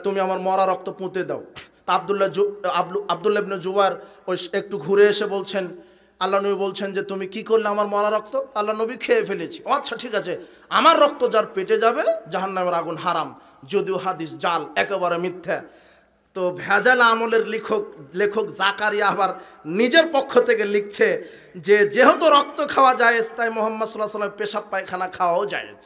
[SPEAKER 1] তুমি আমার মরা রক্ত পুঁতে দাও। তা আব্দুল্লাহ ইবনে জুবাইর ওই একটু ঘুরে এসে বলছেন, আল্লাহ নবী বলছেন যে তুমি কি করলে আমার মরা রক্ত? আল্লাহ নবী খেয়ে ফেলেছি। আচ্ছা ঠিক আছে, আমার রক্ত যার পেটে যাবে জাহান্নামের আগুন হারাম। যদিও হাদিস জাল, একেবারে মিথ্যা। তো ভেজাল আমলের লেখক জাকারিয়া আবার নিজের পক্ষ থেকে লিখছে যে যেহেতু রক্ত খাওয়া জায়েজ, তাই মুহাম্মদ সাল্লাল্লাহু আলাইহি ওয়াসাল্লাম পেশাব পায়খানা খাওয়াও জায়েজ।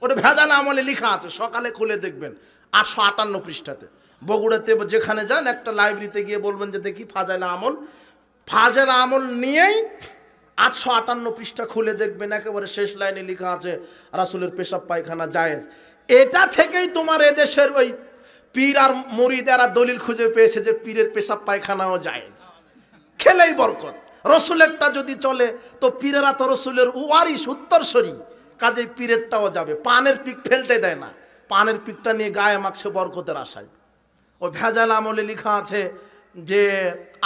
[SPEAKER 1] ওটা ভেজাল আমলে লেখা আছে, সকালে খুলে দেখবেন 858 পৃষ্ঠাতে। বগুড়াতে যেখানে যান একটা লাইব্রেরিতে গিয়ে বলবেন যে দেখি ফাজাইল আমল নিয়েই 858 পৃষ্ঠা খুলে দেখবেন, একেবারে শেষ লাইনে লেখা আছে রাসূলের পেশাব পায়খানা জায়েজ। এটা থেকেই তোমার এদেশের ওই পীর আর মুরিদেরা দলিল খুঁজে পেয়েছে যে পীরের পেশাব পায়খানাও জায়েজ, খেলেই বরকত। রসুলেরটা যদি চলে তো পীরেরা তো রসুলের ওয়ারিস, উত্তরসূরি, কাজেই পীরেরটাও যাবে। পানের পিক ফেলতে দেয় না, পানের পিকটা নিয়ে গায়ে মাখছে বরকতের আশায়। ওই ভেজাল আমলে লেখা আছে যে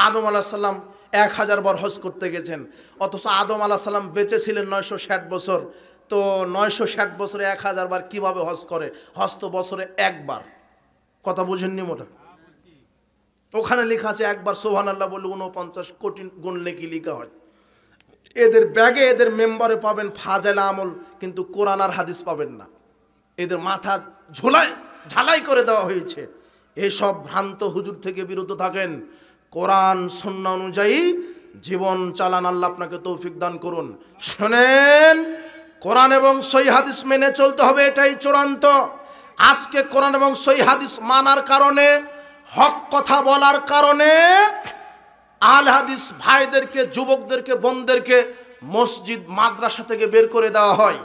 [SPEAKER 1] আদম আলাইহিস সালাম 1000 বার হজ করতে গেছেন, অথচ আদম আলাইহিস সালাম বেঁচে ছিলেন 960 বছর। তো 960 বছরে 1000 বার কিভাবে হজ করে? হজ তো বছরে একবার। কথা বুঝেননি মোটা? ওখানে লেখা আছে একবার সুবহানাল্লাহ বলে 49 কোটি গুণ নেকি লেখা হয়। এদের ব্যাগে, এদের মেম্বারে পাবেন ফাজাইল আমল, কিন্তু কোরআন আর হাদিস পাবেন না। এদের মাথা ঝালাই করে দেওয়া হয়েছে। এইসব ভ্রান্ত হুজুর থেকে বিরত থাকেন, কোরআন সুন্নাহ অনুযায়ী জীবন চালান। আল্লাহ আপনাকে তৌফিক দান করুন। শুনেন, কোরআন এবং সহিহ হাদিস মেনে চলতে হবে, এটাই চূড়ান্ত। আজকে কোরআন এবং সহিহ হাদিস মানার কারণে, হক কথা বলার কারণে আহলে হাদিস ভাইদেরকে, যুবকদেরকে, বোনদেরকে মসজিদ মাদ্রাসা থেকে বের করে দেওয়া হয়,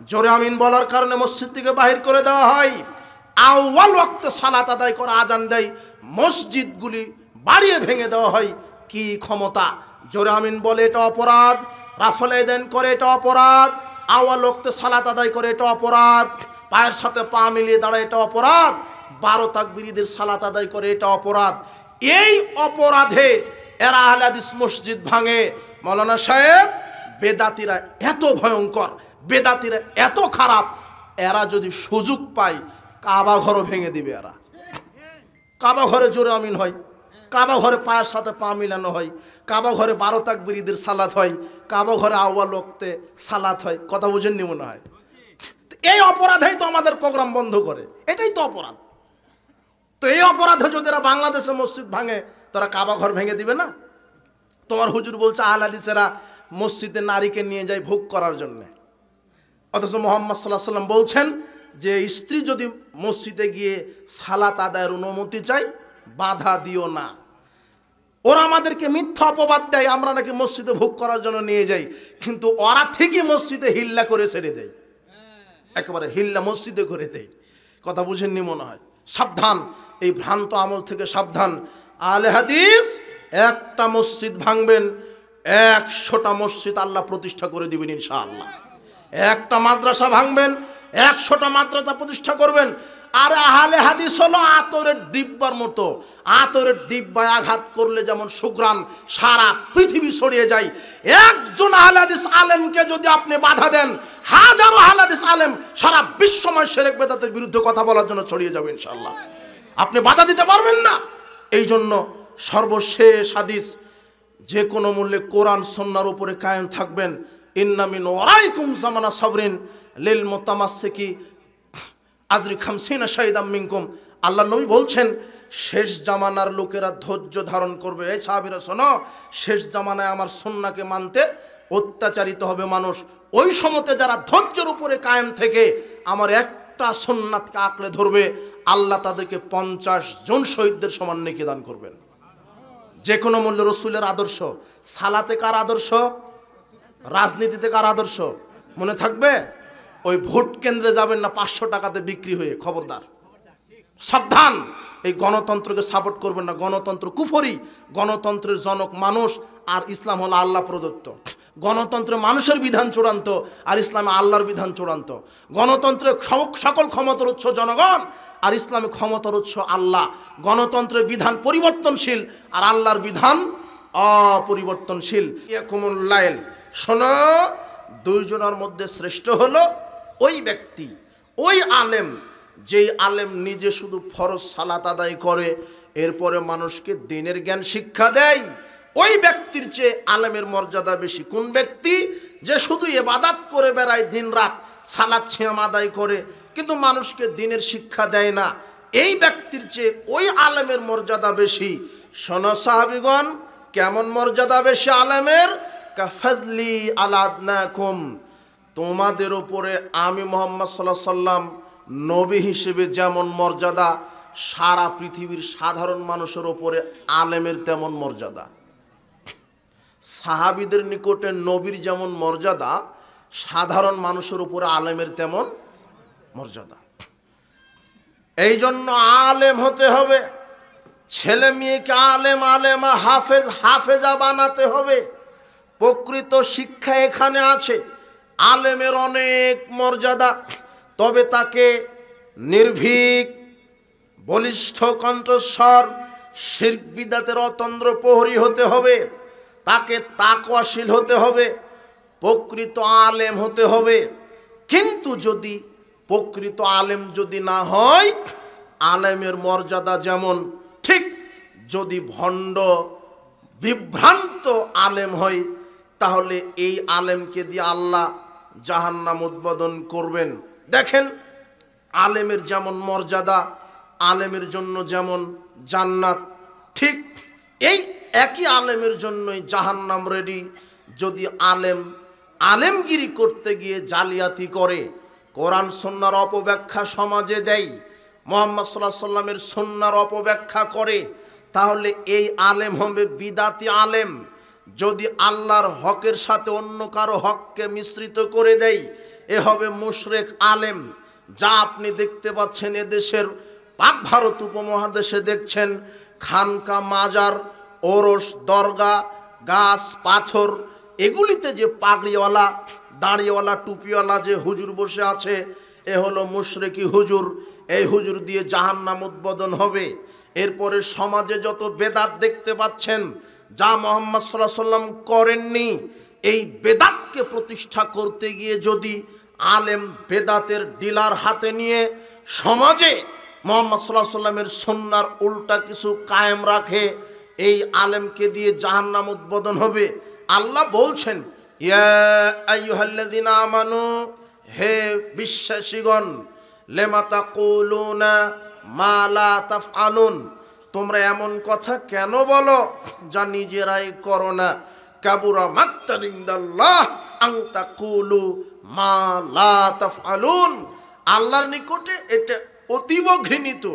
[SPEAKER 1] জোরে আমিন বলার কারণে মসজিদ থেকে বাহির করে দেওয়া হয়। আউয়াল ওয়াক্তে সালাত আদায় করে আজান দেয়, মসজিদগুলি বাড়িয়ে ভেঙে দেওয়া হয়। কি ক্ষমতা! জোরে আমিন বলে এটা অপরাধ, রাফল আদান করে এটা অপরাধ, আউয়াল ওয়াক্তে সালাত আদায় করে এটা অপরাধ, পায়ের সাথে পা মিলিয়ে দাঁড়ায় এটা অপরাধ, 12 তাকবীরদের সালাত আদায় করে এটা অপরাধ। এই অপরাধে এরা আহলে হাদিস মসজিদ ভাঙে। মাওলানা সাহেব, বেদাতিরা এত ভয়ঙ্কর, বেদাতিরা এত খারাপ, এরা যদি সুযোগ পায় কাবা ঘরও ভেঙে দিবে। এরা কাবা ঘরে জোরে আমিন হয়, কাবা ঘরে পায়ের সাথে পা মিলানো হয়, কাবা ঘরে 12 তাকবীরদের সালাত হয়, কাবা ঘরে আউয়াল ওয়াক্তে সালাত হয়। কথা বুঝেননি মনে হয়? এই অপরাধেই তো আমাদের প্রোগ্রাম বন্ধ করে, এটাই তো অপরাধ। তো এই অপরাধে যদি এরা বাংলাদেশে মসজিদ ভাঙে, তারা কাবা ঘর ভেঙে দিবে না? তোমার হুজুর বলছে আহলে হাদিসেরা মসজিদে নারীকে নিয়ে যায় ভোগ করার জন্য, অথচ মুহাম্মদ সাল্লাল্লাহু আলাইহি ওয়াসাল্লাম বলছেন যে স্ত্রী যদি মসজিদে গিয়ে সালাত আদায়ের অনুমতি চায়, বাধা দিও না। ওরা আমাদেরকে মিথ্যা অপবাদ দেয় আমরা নাকি মসজিদে ভোগ করার জন্য নিয়ে যাই, কিন্তু ওরা ঠিকই মসজিদে হিল্লা করে ছেড়ে দেয়, একেবারে হিল্লা মসজিদে করে দেয়। কথা বুঝেননি মনে হয়? সাবধান, এই ভ্রান্ত আমল থেকে সাবধান। আহলে হাদিস একটা মসজিদ ভাঙবেন, 100টা মসজিদ আল্লাহ প্রতিষ্ঠা করে দিবেন ইনশাআল্লাহ। একটা মাদ্রাসা ভাঙবেন, 100টা মাদ্রাসা প্রতিষ্ঠা করবেন। আর আহলে হাদিস হলো আতরের ডিব্বার মতো, আতরের ডিব্বায় আঘাত করলে যেমন সুঘ্রাণ সারা পৃথিবী ছড়িয়ে যায়, একজন আহলে হাদিস আলেমকে যদি আপনি বাধা দেন, হাজারো আহলে হাদিস আলেম সারা বিশ্বময় শিরক বেদাতের বিরুদ্ধে কথা বলার জন্য ছড়িয়ে যাবে ইনশাআল্লাহ। আপনি বাধা দিতে পারবেন না। এই জন্য সর্বশেষ হাদিস, যে কোনো মূল্যে কোরআন সুন্নাহর উপরে কায়েম থাকবেন। ইন্না মিন ওয়ারাইকুম জামানা সাবরিন লিল মুতামাসসিকি আজরি 50 শাহিদাম মিনকুম। আল্লাহ নবী বলছেন শেষ জামানার লোকেরা ধৈর্য ধারণ করবে। এই সাহাবীরা শোনো, শেষ জামানায় আমার সুন্নাহকে মানতে অত্যাচারিত হবে মানুষ। ওই সময়তে যারা ধৈর্যের উপরে কায়েম থেকে আমার একটা সুন্নাতকে আঁকড়ে ধরবে, আল্লাহ তাদেরকে 50 জন শহীদদের সমান নেকি দান করবেন। যে কোনো মূল্যে রসুলের আদর্শ। সালাতে কার আদর্শ? রাজনীতিতে কার আদর্শ? মনে থাকবে? ওই ভোট কেন্দ্রে যাবেন না 500 টাকাতে বিক্রি হয়ে, খবরদার, সাবধান। এই গণতন্ত্রকে সাপোর্ট করবেন না, গণতন্ত্র কুফরি। গণতন্ত্রের জনক মানুষ, আর ইসলাম হলো আল্লাহ প্রদত্ত। গণতন্ত্রে মানুষের বিধান চূড়ান্ত, আর ইসলামে আল্লাহর বিধান চূড়ান্ত। গণতন্ত্রে সকল ক্ষমতার উৎস জনগণ, আর ইসলামে ক্ষমতার উৎস আল্লাহ। গণতন্ত্রের বিধান পরিবর্তনশীল, আর আল্লাহর বিধান অপরিবর্তনশীল। ইয়াকুমুল লাইল, শোনো, দুইজনের মধ্যে শ্রেষ্ঠ হলো ওই ব্যক্তি, ওই আলেম, যেই আলেম নিজে শুধু ফরজ সালাত আদায় করে, এরপরে মানুষকে দ্বীনের জ্ঞান শিক্ষা দেয়। ওই ব্যক্তির চেয়ে আলেমের মর্যাদা বেশি। কোন ব্যক্তি? যে শুধু ইবাদত করে বেড়ায়, দিন রাত সালাত সিয়াম আদায় করে, কিন্তু মানুষকে দ্বীনের শিক্ষা দেয় না। এই ব্যক্তির চেয়ে ওই আলেমের মর্যাদা বেশি। শোনো সাহাবীগণ, কেমন মর্যাদা বেশি আলেমের? কাফাজলি আলা আদনাকুম, তোমাদের উপরে আমি মুহাম্মদ সাল্লাল্লাহু আলাইহি সাল্লাম নবী হিসেবে যেমন মর্যাদা, সারা পৃথিবীর সাধারণ মানুষের উপরে আলেমের তেমন মর্যাদা। সাহাবীদের নিকটে নবীর যেমন মর্যাদা, সাধারণ মানুষের উপরে আলেমের তেমন মর্যাদা। এই জন্য আলেম হতে হবে, ছেলে মেয়েকে আলেম আলেমা হাফেজ হাফেজা বানাতে হবে। প্রকৃত শিক্ষা এখানে আছে। আলেমের অনেক মর্যাদা, তবে তাকে নির্ভীক, বলিষ্ঠ কণ্ঠস্বর, শিরক বিদআতের অতন্দ্র প্রহরী হতে হবে, তাকে তাকওয়াশীল হতে হবে, প্রকৃত আলেম হতে হবে। কিন্তু যদি প্রকৃত আলেম যদি না হয়, আলেমের মর্যাদা যেমন, ঠিক যদি ভণ্ড বিভ্রান্ত আলেম হয়, তাহলে এই আলেমকে দিয়ে আল্লাহ জাহান্নাম উদ্বোধন করবেন। দেখেন, আলেমের যেমন মর্যাদা, আলেমের জন্য যেমন জান্নাত, ঠিক এই একই আলেমের জন্যই জাহান্নাম রেডি। যদি আলেম আলেমগিরি করতে গিয়ে জালিয়াতি করে, কোরআন সুন্নাহর অপব্যাখ্যা সমাজে দেয়, মুহাম্মদ সাল্লাল্লাহু আলাইহি সাল্লামের সুন্নাহর অপব্যাখ্যা করে, তাহলে এই আলেম হবে বিদাতি আলেম। যদি আল্লাহর হকের সাথে অন্য কারো হককে মিশ্রিত করে দেয়, এ হবে মুশরিক আলেম। যা আপনি দেখতে পাচ্ছেন এদেশের পাক ভারত উপমহাদেশে দেখছেন খানকা, মাজার, ওরস, দরগা, গাছ, পাথর, এগুলিতে যে পাগড়িওয়ালা, দাড়িওয়ালা, টুপিওয়ালা যে হুজুর বসে আছে, এ হলো মুশরিকি হুজুর। এই হুজুর দিয়ে জাহান্নাম উদ্বোধন হবে। এরপরে সমাজে যত বেদাত দেখতে পাচ্ছেন, যা মুহাম্মদ সাল্লাল্লাহু আলাইহি ওয়াসাল্লাম করেননি, এই বেদাতকে প্রতিষ্ঠা করতে গিয়ে যদি আলেম বেদাতের ডিলার হাতে নিয়ে সমাজে মুহাম্মদ সাল্লাল্লাহু আলাইহি ওয়াসাল্লামের সুন্নাহর উল্টা কিছু কায়েম রাখে, এই আলেমকে দিয়ে জাহান্নাম উদ্বোধন হবে। আল্লাহ বলছেন, ইয়া আইয়ুহাল্লাযীনা আমানু, হে বিশ্বাসীগণ, লিমা তাকুলুনা মা লা তাফআলুন, তোমরা এমন কথা কেন বলো যা নিজেরাই করো না। কাবুরা মাকতান ইনদাল্লাহ আন তাকুলু মা লা তাফআলুন, আল্লাহর নিকটে এটা অতীব ঘৃণিত।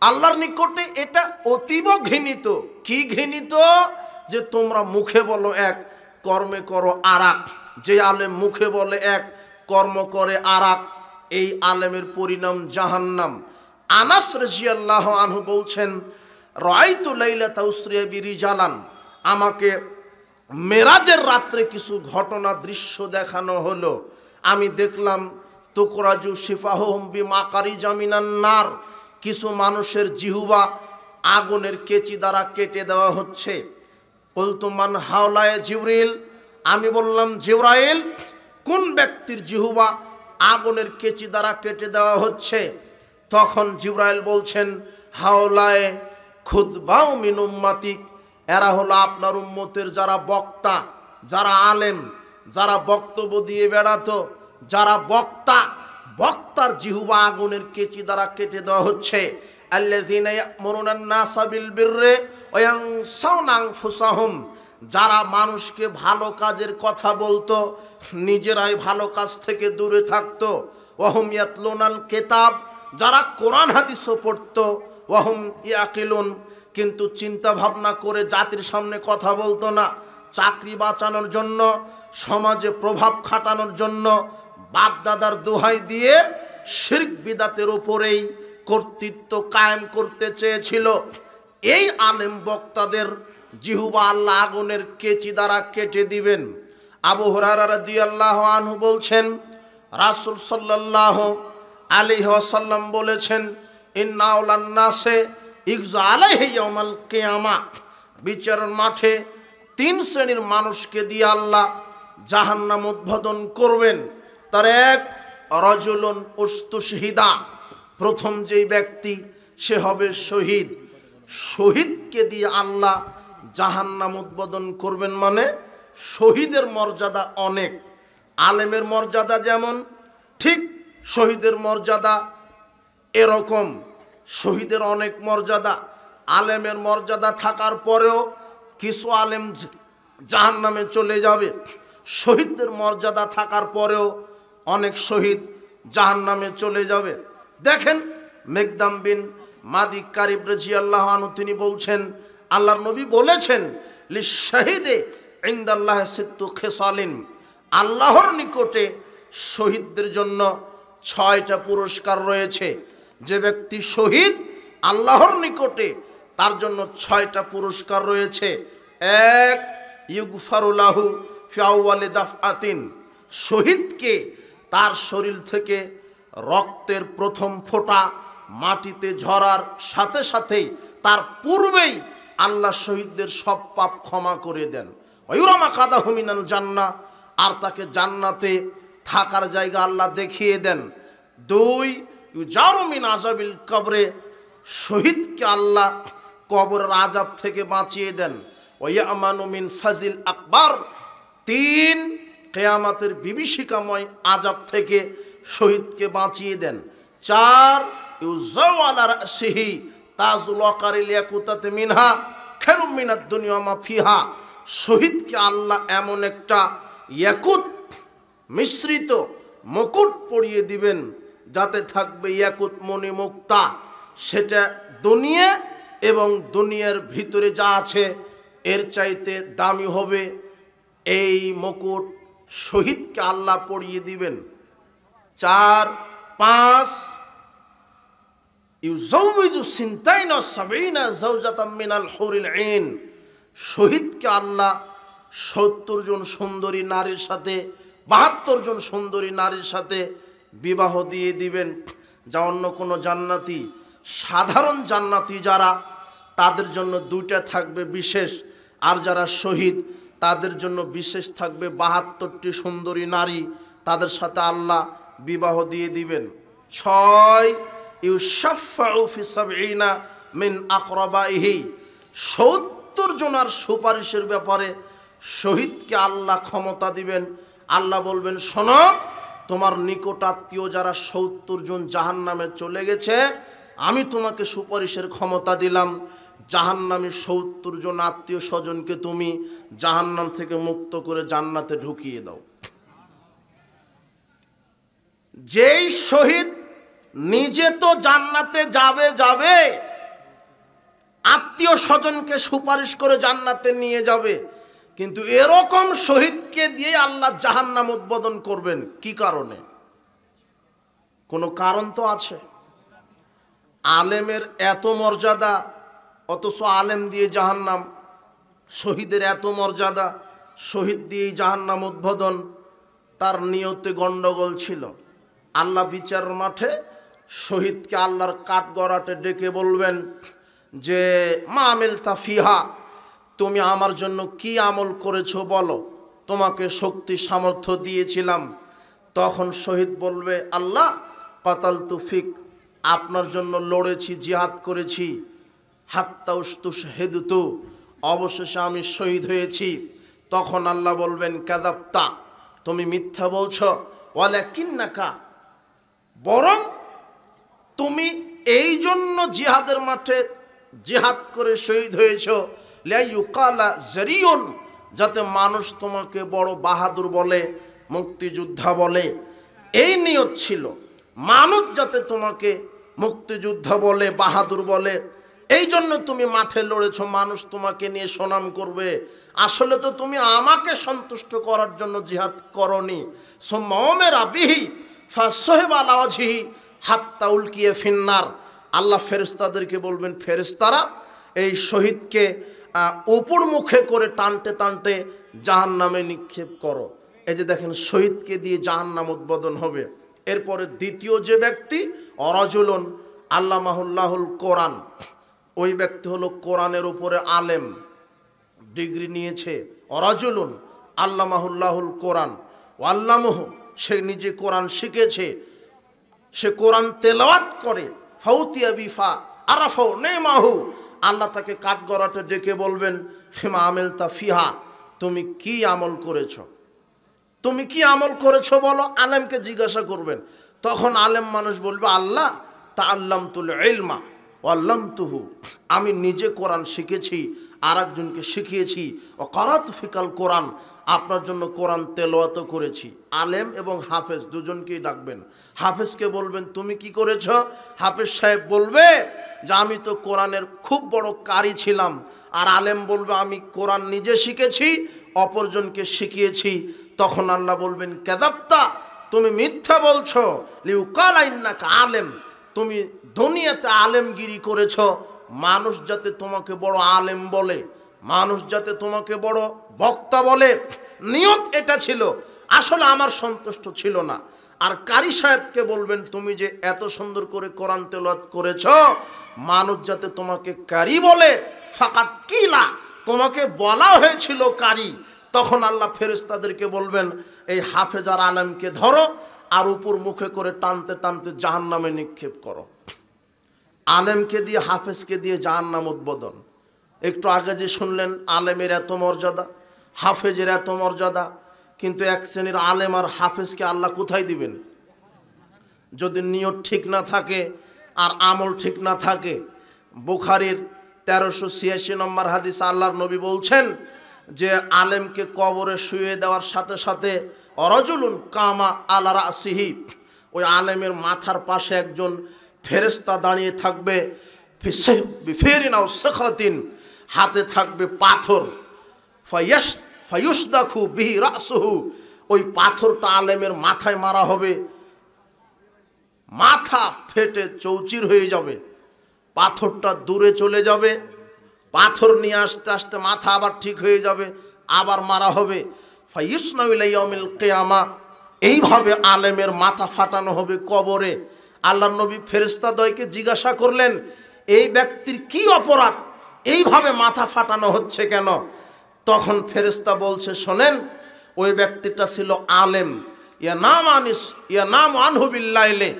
[SPEAKER 1] আল্লাহর নিকটে এটা অতীব ঘৃণিত। কি ঘৃণিত? যে তোমরা মুখে বলো এক, কর্মে করো আরাক। যে আলেম মুখে বলে এক, কর্ম করে আরাক, এই আলেমের পরিণাম জাহান্নাম। আনাস রাদিয়াল্লাহু আনহু বলছেন, রাআইতু লাইলাতা উসরিয়া বিরিজালান, আমাকে মেরাজের রাত্রে কিছু ঘটনা দৃশ্য দেখানো হলো। আমি দেখলাম তুকরাজু শিফাহুম বিমাকারিজা মিনান নার, কিছু মানুষের জিহ্বা আগুনের কেচি দ্বারা কেটে দেওয়া হচ্ছে। বলতো মান হাওলায়ে জিবরিল, আমি বললাম জিবরাইল, কোন ব্যক্তির জিহ্বা আগুনের কেচি দ্বারা কেটে দেওয়া হচ্ছে? তখন জিবরাইল বলছেন, হাওলায়ে খুদবাউ মিন উম্মাতিক, এরা হলো আপনার উম্মতের যারা বক্তা, যারা আলেম, যারা বক্তব্য দিয়ে বেড়াতো, যারা বক্তা, বক্তার জিহ্বা আগুনের কেচি দ্বারা কেটে দেওয়া হচ্ছে। আল্লাযীনা ইয়া'মুরুনা আন-নাসা বিল বিররি ওয়া ইয়ানসাউনা আনফুসাহুম, যারা মানুষকে ভালো কাজের কথা বলতো, নিজেরাই ভালো কাজ থেকে দূরে থাকতো। ওয়া হুম ইয়াতলুনাল কিতাব, যারা কোরআন হাদিসও পড়তো। ওয়া হুম ইয়াকিলুন, কিন্তু চিন্তা ভাবনা করে জাতির সামনে কথা বলতো না। চাকরি বাঁচানোর জন্য, সমাজে প্রভাব খাটানোর জন্য বাপ দাদার দোহাই দিয়ে শিরক বিদাতের উপরেই কর্তৃত্ব কায়েম করতে চেয়েছিল। এই আলেম বক্তাদের জিহ্বা আল্লাহ আগুনের কেচি দ্বারা কেটে দিবেন। আবু হুরায়রা রাদিয়াল্লাহু আনহু বলছেন, রাসূল সাল্লাল্লাহু আলাইহি ওয়াসাল্লাম বলেছেন, ইন্না আওলান নাসে ইগজা আলাইহি ইয়াউমাল কিয়ামা, বিচারের মাঠে তিন শ্রেণীর মানুষকে দিয়ে আল্লাহ জাহান্নাম উদ্বোধন করবেন। তার এক, রাজুলুন উস্তুশহিদা, প্রথম যেই ব্যক্তি সে হবে শহীদ। শহীদকে দিয়ে আল্লাহ জাহান্নাম উদ্বোধন করবেন। মানে শহীদের মর্যাদা অনেক। আলেমের মর্যাদা যেমন, ঠিক শহীদের মর্যাদা এরকম। শহীদের অনেক মর্যাদা। আলেমের মর্যাদা থাকার পরেও কিছু আলেম জাহান্নামে চলে যাবে। শহীদদের মর্যাদা থাকার পরেও অনেক শহীদ জাহান্নামে চলে যাবে। দেখেন মেকদাম বিন মাদি কারিব রাদিয়াল্লাহু আনহু তিনি বলছেন, আল্লাহর নবী বলেছেন, লিশাহিদে ইনদাল্লাহি সিত্তু খিসালিন, আল্লাহর নিকটে শহীদদের জন্য 6টা পুরস্কার রয়েছে। যে ব্যক্তি শহীদ, আল্লাহর নিকটে তার জন্য 6টা পুরস্কার রয়েছে। এক, ইউগফারু লাহু ফি আউয়ালি দাফআতিন, শহীদকে তার শরীর থেকে রক্তের প্রথম ফোঁটা মাটিতে ঝরার সাথে সাথেই তার পূর্বেই আল্লাহ শহীদদের সব পাপ ক্ষমা করে দেন। ওয়ুরামা কাদাহু মিনাল জান্নাহ, আর তাকে জান্নাতে থাকার জায়গা আল্লাহ দেখিয়ে দেন। 2, ইউজারু মিন আযাবিল কবরে, শহীদকে আল্লাহ কবরের আযাব থেকে বাঁচিয়ে দেন। ওয়ায়ামানু মিন ফাজিল আকবার, 3, কিয়ামতের বিভীষিকাময় আযাব থেকে শহীদকে বাঁচিয়ে দেন। 4, ইউযাউ আলা রাসিহি তাজুল ওয়াকারিল ইয়াকুতাতি মিনহা খায়রুম মিনাদ দুনিয়া ওয়া মা ফিহা, শহীদকে আল্লাহ এমন একটা ইয়াকুত মিশ্রিত মুকুট পরিয়ে দিবেন যাতে থাকবে ইয়াকুত মণি মুক্তা, সেটা দুনিয়া এবং দুনিয়ার ভিতরে যা আছে এর চাইতে দামি হবে এই মুকুট শহীদকে আল্লাহ পরিয়ে দিবেন। 4 5 ইউজাউযু সিনতাইনা সাবিনা যাওজাতাম মিনাল হুরিল আইন, শহীদকে আল্লাহ 70 জন সুন্দরী নারীর সাথে 72 জন সুন্দরী নারীর সাথে বিবাহ দিয়ে দিবেন। যা অন্য কোনো জান্নাতি, সাধারণ জান্নাতি যারা, তাদের জন্য 2টা থাকবে বিশেষ, আর যারা শহীদ তাদের জন্য বিশেষ থাকবে 72টি সুন্দরী নারী, তাদের সাথে আল্লাহ বিবাহ দিয়ে দিবেন। 6 ইউশাফাউ ফি 70 মিন আকরাবাইহি, 70 জনার সুপারিশের ব্যাপারে শহীদকে আল্লাহ ক্ষমতা দিবেন। আল্লাহ বলবেন, শোনো, তোমার নিকট আত্মীয় যারা 70 জন জাহান্নামে চলে গেছে, আমি তোমাকে সুপারিশের ক্ষমতা দিলাম। জাহান্নামী 70 জন আত্মীয় স্বজনকে তুমি জাহান্নাম থেকে মুক্ত করে জান্নাতে ঢুকিয়ে দাও। যেই শহীদ নিজে তো জান্নাতে যাবে, আত্মীয় স্বজনকে সুপারিশ করে জান্নাতে নিয়ে যাবে, কিন্তু এরকম শহীদকে দিয়ে আল্লাহ জাহান্নাম উদ্বোধন করবেন। কি কারণে? কোনো কারণ তো আছে। আলেমের এত মর্যাদা, অথচ আলেম দিয়ে জাহান্নাম, শহীদের এত মর্যাদা, শহীদ দিয়েই জাহান্নাম উদ্বোধন। তার নিয়তে গন্ডগোল ছিল। আল্লাহ বিচারের মাঠে শহীদকে আল্লাহর কাঠগড়াটে ডেকে বলবেন যে মা আমিলতা ফিহা, তুমি আমার জন্য কি আমল করেছো বলো, তোমাকে শক্তি সামর্থ্য দিয়েছিলাম। তখন শহীদ বলবে, আল্লাহ কাতালতু ফিক, আপনার জন্য লড়েছি, জিহাদ করেছি, হাত্তা উস্তুশহিদতু, অবশেষে আমি শহীদ হয়েছি। তখন আল্লাহ বলবেন, কাযাবতা, তুমি মিথ্যা বলছো, ওয়ালাকিন্নাকা, বরং তুমি এই জন্য জিহাদের মাঠে জিহাদ করে শহীদ হয়েছো, লিইউকালা জারিয়ুন, যাতে মানুষ তোমাকে বড় বাহাদুর বলে, মুক্তিযোদ্ধা বলে। এই নিয়ত ছিল, মানুষ যাতে তোমাকে মুক্তিযোদ্ধা বলে, বাহাদুর বলে, এই জন্য তুমি মাঠে লড়েছো, মানুষ তোমাকে নিয়ে সুনাম করবে। আসলে তো তুমি আমাকে সন্তুষ্ট করার জন্য জিহাদ করনি। সুম্মা বিহি ফাসহিব আলা ওয়াজহি হাত্তা উলকিয়া ফিন্নার, আল্লাহ ফেরেশতাদেরকে বলবেন, ফেরেশতারা এই শহীদকে উপর মুখে করে টানতে টানতে জাহান্নামে নিক্ষেপ করো। এই যে দেখেন, শহীদকে দিয়ে জাহান্নাম উদ্বোধন হবে। এরপরে দ্বিতীয় যে ব্যক্তি, অরাজুলুন আল্লামাহুল্লাহুল কোরআন, ওই ব্যক্তি হলো কোরআনের উপরে আলেম, ডিগ্রি নিয়েছে। অরাজুলুন আল্লামাহুল্লাহুল কোরআন ওয়াল্লামুহু, সে নিজে কোরআন শিখেছে, সে কোরআন তেলাওয়াত করে। ফাউতিয়া বিফা আরাফাউ নেমাহু, আল্লাহ তাকে কাঠগড়াতে ডেকে বলবেন, ফিমা আমিলতা ফিহা, তুমি কি আমল করেছো, তুমি কি আমল করেছো বলো। আলেমকে জিজ্ঞাসা করবেন। তখন আলেম মানুষ বলবে, আল্লাহ তাআল্লামতুল ইলমা ওয়াল্লামতুহু, আমি নিজে কোরআন শিখেছি, আর একজনকে শিখিয়েছি। ও কারাতু ফিকাল কোরআন, আপনার জন্য কোরআন তেলাওয়াত করেছি। আলেম এবং হাফেজ দুজনকেই ডাকবেন। হাফেজকে বলবেন, তুমি কি করেছো? হাফেজ সাহেব বলবে যে আমি তো কোরআনের খুব বড় কারি ছিলাম। আর আলেম বলবে, আমি কোরআন নিজে শিখেছি, অপরজনকে শিখিয়েছি। তখন আল্লাহ বলবেন, কাযাবতা, তুমি মিথ্যা বলছো, লিউকালা ইন্নাকা আলেম, তুমি দুনিয়াতে আলেমগিরি করেছো, মানুষ যাতে তোমাকে বড় আলেম বলে, মানুষ যাতে তোমাকে বড় বক্তা বলে। নিয়ত এটা ছিল, আসলে আমার সন্তুষ্ট ছিল না। আর কারি সাহেবকে বলবেন, তুমি যে এত সুন্দর করে কোরআন তেলাওয়াত করেছো, মানুষ যাতে তোমাকে কারি বলে, ফাকাত কিলা, তোমাকে বলা হয়েছিল কারি। তখন আল্লাহ ফেরেশতাদেরকে বলবেন, এই হাফেজ আর আলেমকে ধরো, আর উপর মুখে করে টানতে টানতে জাহান্নামে নিক্ষেপ করো। আলেমকে দিয়ে, হাফেজকে দিয়ে জাহান্নাম উদ্বোধন। একটু আগে যে শুনলেন, আলেমের এত মর্যাদা, হাফেজের এত মর্যাদা, কিন্তু এক শ্রেণীর আলেম আর হাফেজকে আল্লাহ কোথায় দিবেন? যদি নিয়ত ঠিক না থাকে আর আমল ঠিক না থাকে। বুখারীর 1386 নম্বর হাদিস, আল্লাহর নবী বলছেন যে আলেমকে কবরে শুয়ে দেওয়ার সাথে সাথে অরাজুলুন কামা আলা রাসিহি, ওই আলেমের মাথার পাশে একজন ফেরেশতা দাঁড়িয়ে থাকবে, বিফিরিন আও সাখরাতিন, হাতে থাকবে পাথর, ফায়ুসদাখু বিহি রাসুহু, ওই পাথরটা আলেমের মাথায় মারা হবে, মাথা ফেটে চৌচির হয়ে যাবে, পাথরটা দূরে চলে যাবে, পাথর নিয়ে আসতে আসতে মাথা আবার ঠিক হয়ে যাবে, আবার মারা হবে। ফায়ুসনাউ ইলা ইয়াউমিল কিয়ামা, এইভাবে আলেমের মাথা ফাটানো হবে কবরে। আল্লাহর নবী ফেরেশতাদ্বয়কে জিজ্ঞাসা করলেন, এই ব্যক্তির কি অপরাধ, এইভাবে মাথা ফাটানো হচ্ছে কেন? তখন ফেরেশতা বলছে, শোনেন, ওই ব্যক্তিটা ছিল আলেম, ইয়া নাম আনহু বিল্লাইলে,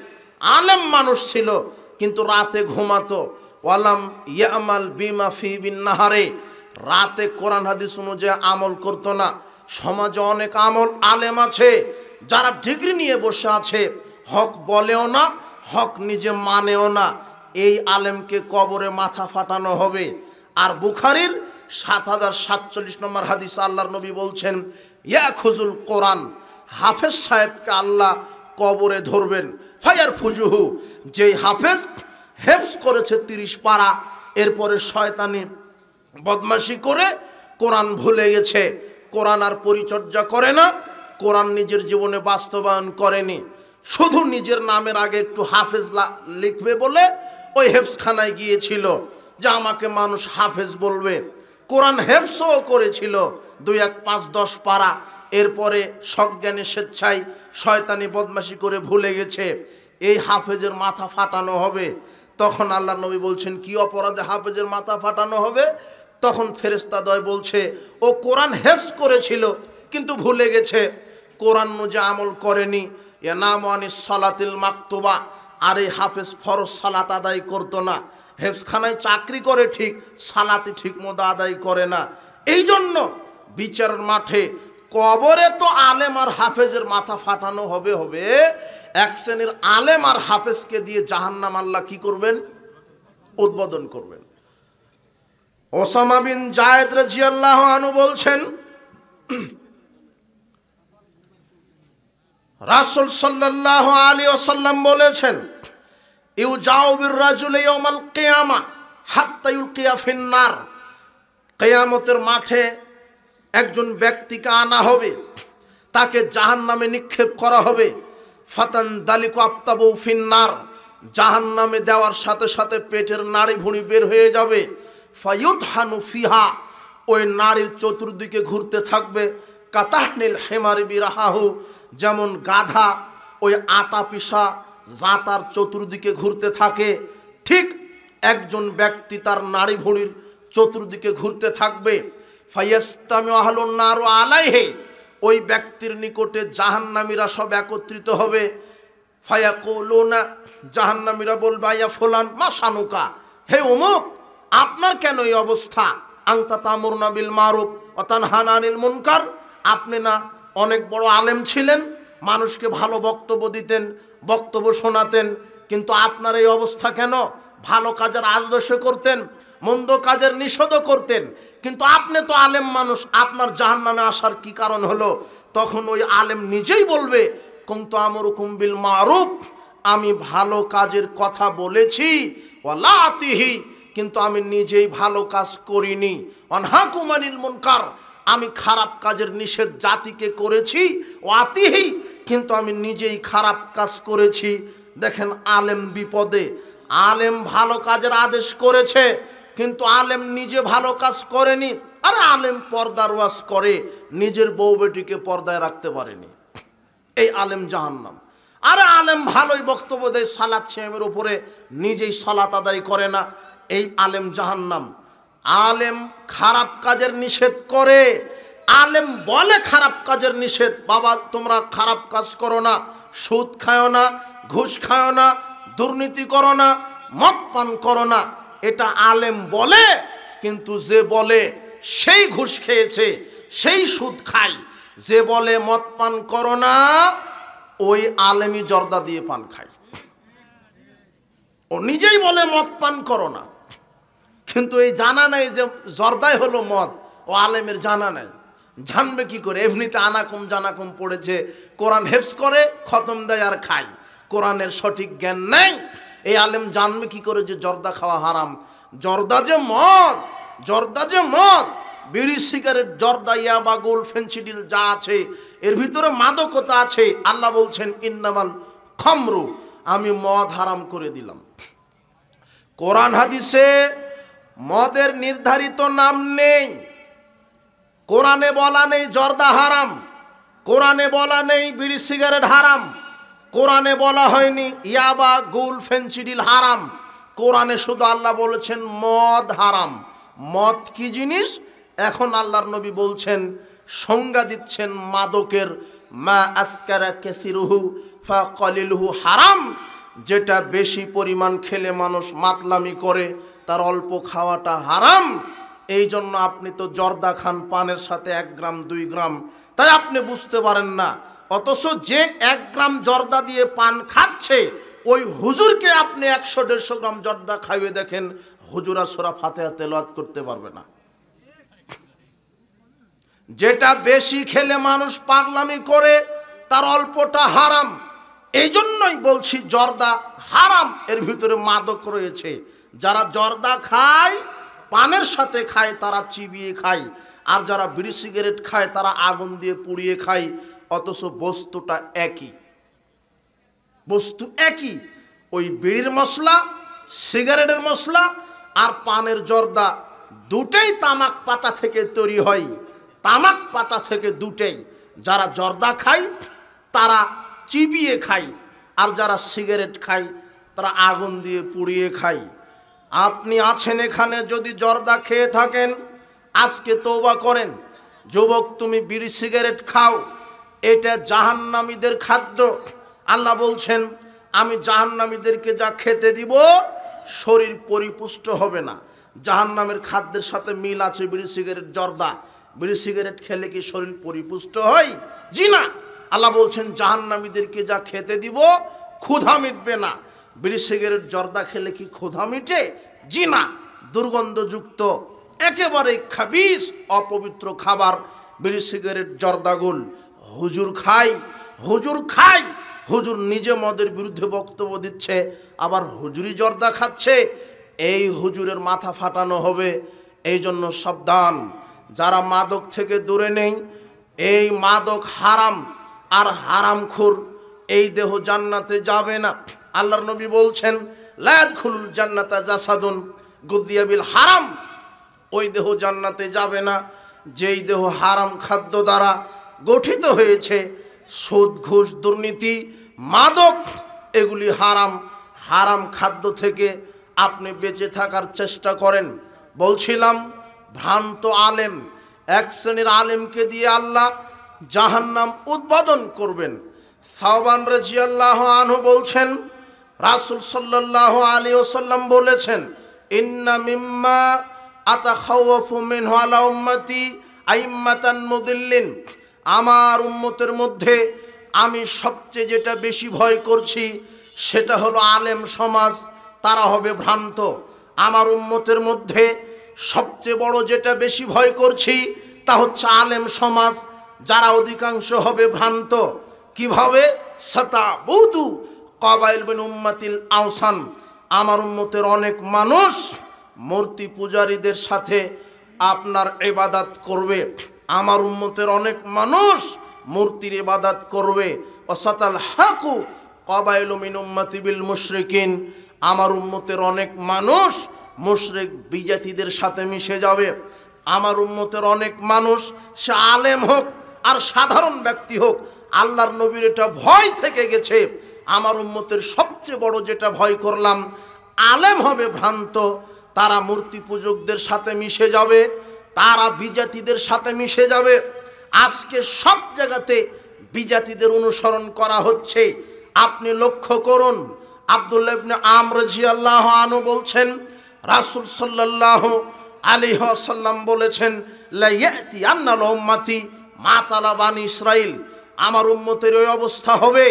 [SPEAKER 1] আলেম মানুষ ছিল কিন্তু রাতে ঘুমাতো, ওয়ালাম ইয়ামাল বিমা ফি বিন নাহারে, রাতে কোরআন হাদিস অনুযায়ী আমল করতো না। সমাজে অনেক আলেম আছে যারা ডিগ্রি নিয়ে বসে আছে, হক বলেও না, হক নিজে মানেও না, এই আলেমকে কবরে মাথা ফাটানো হবে। আর বুখারীর ৭০৪৭ নম্বর হাদিস আল্লাহর নবী বলছেন, ইয়াখুজুল কোরআন, হাফেজ সাহেবকে আল্লাহ কবরে ধরবেন, ফায়ার ফুজুহু, যেই হাফেজ হেফজ করেছে ৩০ পারা, এরপরে শয়তানি বদমাশি করে কোরআন ভুলে গেছে, কোরআন আর পরিচর্যা করে না, কোরআন নিজের জীবনে বাস্তবায়ন করেনি, শুধু নিজের নামের আগে একটু হাফেজ লিখবে বলে ওই হেফজখানায় গিয়েছিল যে আমাকে মানুষ হাফেজ বলবে। কোরআন হেফজও করেছিল ২, ১, ৫, ১০ পারা, এরপরে সজ্ঞানে স্বেচ্ছায় শয়তানি বদমাশি করে ভুলে গেছে, এই হাফেজের মাথা ফাটানো হবে। তখন আল্লাহ নবী বলছেন, কি অপরাধে হাফেজের মাথা ফাটানো হবে? তখন ফেরেশতাদ্বয় বলছে, ও কোরআন হেফজ করেছিল কিন্তু ভুলে গেছে, কোরআন অনুযায়ী আমল করেনি, ইয়ানামু আনিস সালাতিল মাকতুবা, আর এই হাফেজ ফরজ সালাত আদায় করতো না, হেফজখানায় চাকরি করে ঠিক, সালাতি ঠিক মতো আদায় করে না। এই জন্য বিচারের মাঠে কবরে তো আলেম আর হাফেজের মাথা ফাটানো হবে। এক শ্রেণীর আলেম আর হাফেজকে দিয়ে জাহান্নাম আল্লাহ কি করবেন? উদ্বোধন করবেন। ওসামা বিন জায়েদ রাদিয়াল্লাহু আনহু বলছেন, রাসূল সাল্লাল্লাহু আলাইহি ওয়াসাল্লাম বলেছেন, ইউজাউ বির রাজুলি ইয়াউমাল কিয়ামা হাত্তা ইউলকিয়া ফিন নার, কিয়ামতের মাঠে একজন ব্যক্তিকে আনা হবে, তাকে জাহান্নামে নিক্ষেপ করা হবে, ফাতান দালিকু আফতাবু ফিন নার, জাহান্নামে দেওয়ার সাথে সাথে পেটের নাড়ি ভুঁড়ি বের হয়ে যাবে, ফায়ুদহানু ফিহা, ওই নাড়ির চতুর্দিকে ঘুরতে থাকবে, কাতাহনিল হিমারি বিরাহাহু, যেমন গাধা ওই আটা পিসা জাঁতার চতুর্দিকে ঘুরতে থাকে, ঠিক একজন ব্যক্তি তার নাড়ি ভুঁড়ির চতুর্দিকে ঘুরতে থাকবে। ফায়াস্তামিউ আহলুন নার আলাইহি, ওই ব্যক্তির নিকটে জাহান্নামীরা সব একত্রিত হবে। ফায়াকুলুনা, জাহান্নামীরা বলবে, আয়া ফুলান মা শানুকা, হে অমুক, আপনার কেন এই অবস্থা? আনতা তামুরনা বিল মারুফ ওয়া তানহানা আনিল মুনকার, আপনি না অনেক বড় আলেম ছিলেন, মানুষকে ভালো বক্তব্য দিতেন, বক্তব্য শোনাতেন, কিন্তু আপনার এই অবস্থা কেন? ভালো কাজের আদেশ করতেন, মন্দ কাজের নিষেধ করতেন, কিন্তু আপনি তো আলেম মানুষ, আপনার জাহান্নামে আসার কি কারণ হলো? তখন ওই আলেম নিজেই বলবে, কুনতু আমরুকুম বিল মারুফ, আমি ভালো কাজের কথা বলেছি, ওয়ালা আতিহি, কিন্তু আমি নিজেই ভালো কাজ করিনি, অনহাকুম আনিল মুনকার, আমি খারাপ কাজের নিষেধ জাতিকে করেছি, ও আতিহি, কিন্তু আমি নিজেই খারাপ কাজ করেছি। দেখেন আলেম বিপদে, আলেম ভালো কাজের আদেশ করেছে কিন্তু আলেম নিজে ভালো কাজ করেনি, আর আলেম পর্দার ওয়াজ করে নিজের বউ বেটিকে পর্দায় রাখতে পারেনি, এই আলেম জাহান্নাম। আর আলেম ভালোই বক্তব্য দেয় সালাত ছেমের উপরে, নিজেই সালাত আদায় করে না, এই আলেম জাহান্নাম। আলেম খারাপ কাজের নিষেধ করে, আলেম বলে খারাপ কাজের নিষেধ, বাবা তোমরা খারাপ কাজ করো না, সুদ খায়ো না, ঘুষ খায়ো না, দুর্নীতি করো না, মদ পান করো না, এটা আলেম বলে, কিন্তু যে বলে সেই ঘুষ খেয়েছে, সেই সুদ খায়, যে বলে মদ পান করো না, ওই আলেমই জর্দা দিয়ে পান খায়। ও নিজেই বলে মদ পান করো না, কিন্তু এই জানা নাই যে জর্দাই হলো মদ, ও আলেমের জানা নাই। জানবে কি করে? এমনিতে আনাকুম জানাকুম পড়েছে, কোরআন হেফজ করে, খতম দেয় আর খায়, কোরআনের সঠিক জ্ঞান নেই। এই আলেম জানবে কি করে যে জর্দা খাওয়া হারাম? জর্দা যে মদ, জর্দা যে মদ, বিড়ি, সিগারেট, জর্দা, ইয়াবা, গোল, ফেন্সিডিল যা আছে এর ভিতরে মাদকতা আছে। আল্লাহ বলছেন ইন্নামাল খামরু, আমি মদ হারাম করে দিলাম। কোরআন হাদিসে মদের নির্ধারিত নাম নেই। কোরআনে বলা নেই জর্দা হারাম, কোরআনে বলা নেই বিড়ি সিগারেট হারাম, কোরআনে বলা হয়নি ইয়াবা, গুল, ফেন্সিডিল হারাম। কোরআনে শুধু আল্লাহ বলেছেন মদ হারাম। মদ কি জিনিস এখন আল্লাহর নবী বলছেন, সংজ্ঞা দিচ্ছেন মাদকের, মা আসকারা কাসিরুহু ফাকালিলুহু হারাম, যেটা বেশি পরিমাণ খেলে মানুষ মাতলামি করে তার অল্প খাওয়াটা হারাম। এই জন্য আপনি তো জর্দা খান পানের সাথে 1 গ্রাম 2 গ্রাম, তাই আপনি বুঝতে পারেন না। অথচ যে 1 গ্রাম জর্দা দিয়ে পান খাচ্ছে ওই হুজুরকে আপনি 100-150 গ্রাম জর্দা খাইয়ে দেখেন, হুজুরা সূরা ফাতিহা তেলাওয়াত করতে পারবে না। যেটা বেশি খেলে মানুষ পাগলামি করে তার অল্পটা হারাম। এই জন্যই বলছি জর্দা হারাম, এর ভিতরে মাদক রয়েছে। যারা জর্দা খায় পানের সাথে খায় তারা চিবিয়ে খায়, আর যারা বিড়ি সিগারেট খায় তারা আগুন দিয়ে পুড়িয়ে খায়। অথচ বস্তুটা একই, বস্তু একই। ওই বিড়ির মশলা, সিগারেটের মশলা আর পানের জর্দা দুটেই তামাক পাতা থেকে তৈরি হয়, তামাক পাতা থেকে দুটেই। যারা জর্দা খায় তারা চিবিয়ে খায়, আর যারা সিগারেট খায় তারা আগুন দিয়ে পুড়িয়ে খায়। আপনি আছেন এখানে, যদি জর্দা খেয়ে থাকেন আজকে তওবা করেন। যুবক, তুমি বিড়ি সিগারেট খাও, এটা জাহান্নামীদের খাদ্য। আল্লাহ বলছেন আমি জাহান্নামীদেরকে যা খেতে দিব শরীর পরিপুষ্ট হবে না। জাহান্নামের খাদ্যের সাথে মিল আছে বিড়ি সিগারেট, জর্দা। বিড়ি সিগারেট খেলে কি শরীর পরিপুষ্ট হয়? জি না। আল্লাহ বলছেন জাহান্নামীদেরকে যা খেতে দিব ক্ষুধা মিটবে না। বিড়ি সিগারেট, জর্দা খেলে কি ক্ষুধা মিটে? জি না। দুর্গন্ধযুক্ত একেবারে খাবিস অপবিত্র খাবার বিড়ি সিগারেট, জর্দাগুল। হুজুর খায়, হুজুর খায়, হুজুর নিজে মদের বিরুদ্ধে বক্তব্য দিচ্ছে, আবার হুজুরি জর্দা খাচ্ছে। এই হুজুরের মাথা ফাটানো হবে। এই জন্য সাবধান, যারা মাদক থেকে দূরে নেই। এই মাদক হারাম, আর হারামখোর এই দেহ জান্নাতে যাবে না। আল্লাহর নবী বলছেন লা ইয়াদখুলুল জান্নাতা জাসাদুন গুযিয়া বিল হারাম, ওই দেহ জান্নাতে যাবে না যেই দেহ হারাম খাদ্য দ্বারা গঠিত হয়েছে। সুদ, ঘুষ, দুর্নীতি, মাদক এগুলি হারাম। হারাম খাদ্য থেকে আপনি বেঁচে থাকার চেষ্টা করেন। বলছিলাম ভ্রান্ত আলেম, এক শ্রেণীর আলেমকে দিয়ে আল্লাহ জাহান্নাম উদ্বোধন করবেন। সাওবান রাদিয়াল্লাহু আনহু বলছেন রাসূল সাল্লাল্লাহু আলাইহি ওয়াসাল্লাম বলেছেন ইন্না মিম্মা আতাখাওয়াফু মিনহু আলা উম্মতি আইম্মাতান মুদিল্লিন, আমার উম্মতের মধ্যে আমি সবচেয়ে যেটা বেশি ভয় করছি সেটা হলো আলেম সমাজ, তারা হবে ভ্রান্ত। আমার উম্মতের মধ্যে সবচেয়ে বড় যেটা বেশি ভয় করছি তা হচ্ছে আলেম সমাজ, যারা অধিকাংশ হবে ভ্রান্ত। কিভাবে? সাতাবুদু কাবাইল মিন উম্মাতিল আওসান, আমার উম্মতের অনেক মানুষ মূর্তি পূজারীদের সাথে আপনার ইবাদত করবে। আমার উম্মতের অনেক মানুষ মূর্তির ইবাদত করবে। ওয়াসাতাল হাকু কাবাইল মিন উম্মতি বিল মুশরিকিন, আমার উম্মতের অনেক মানুষ মুশরিক বিজাতিদের সাথে মিশে যাবে। আমার উম্মতের অনেক মানুষ, সে আলেম হোক আর সাধারণ ব্যক্তি হোক, আল্লাহর নবীর এটা ভয় থেকে গেছে। আমার উম্মতের সবচেয়ে বড় যেটা ভয় করলাম, আলেম হবে ভ্রান্ত, তারা মূর্তি পূজকদের সাথে মিশে যাবে, তারা বিজাতিদের সাথে মিশে যাবে। আজকে সব জায়গাতে বিজাতিদের অনুসরণ করা হচ্ছে। আপনি লক্ষ্য করুন, আব্দুল্লাহ ইবনে আমর রাদিয়াল্লাহু আনহু বলছেন রাসূল সাল্লাল্লাহু আলাইহি ওয়াসাল্লাম বলেছেন লা ইয়াতি আন্নাল উম্মতি মা তালা বানি ইসরাইল, আমার উম্মতের ওই অবস্থা হবে,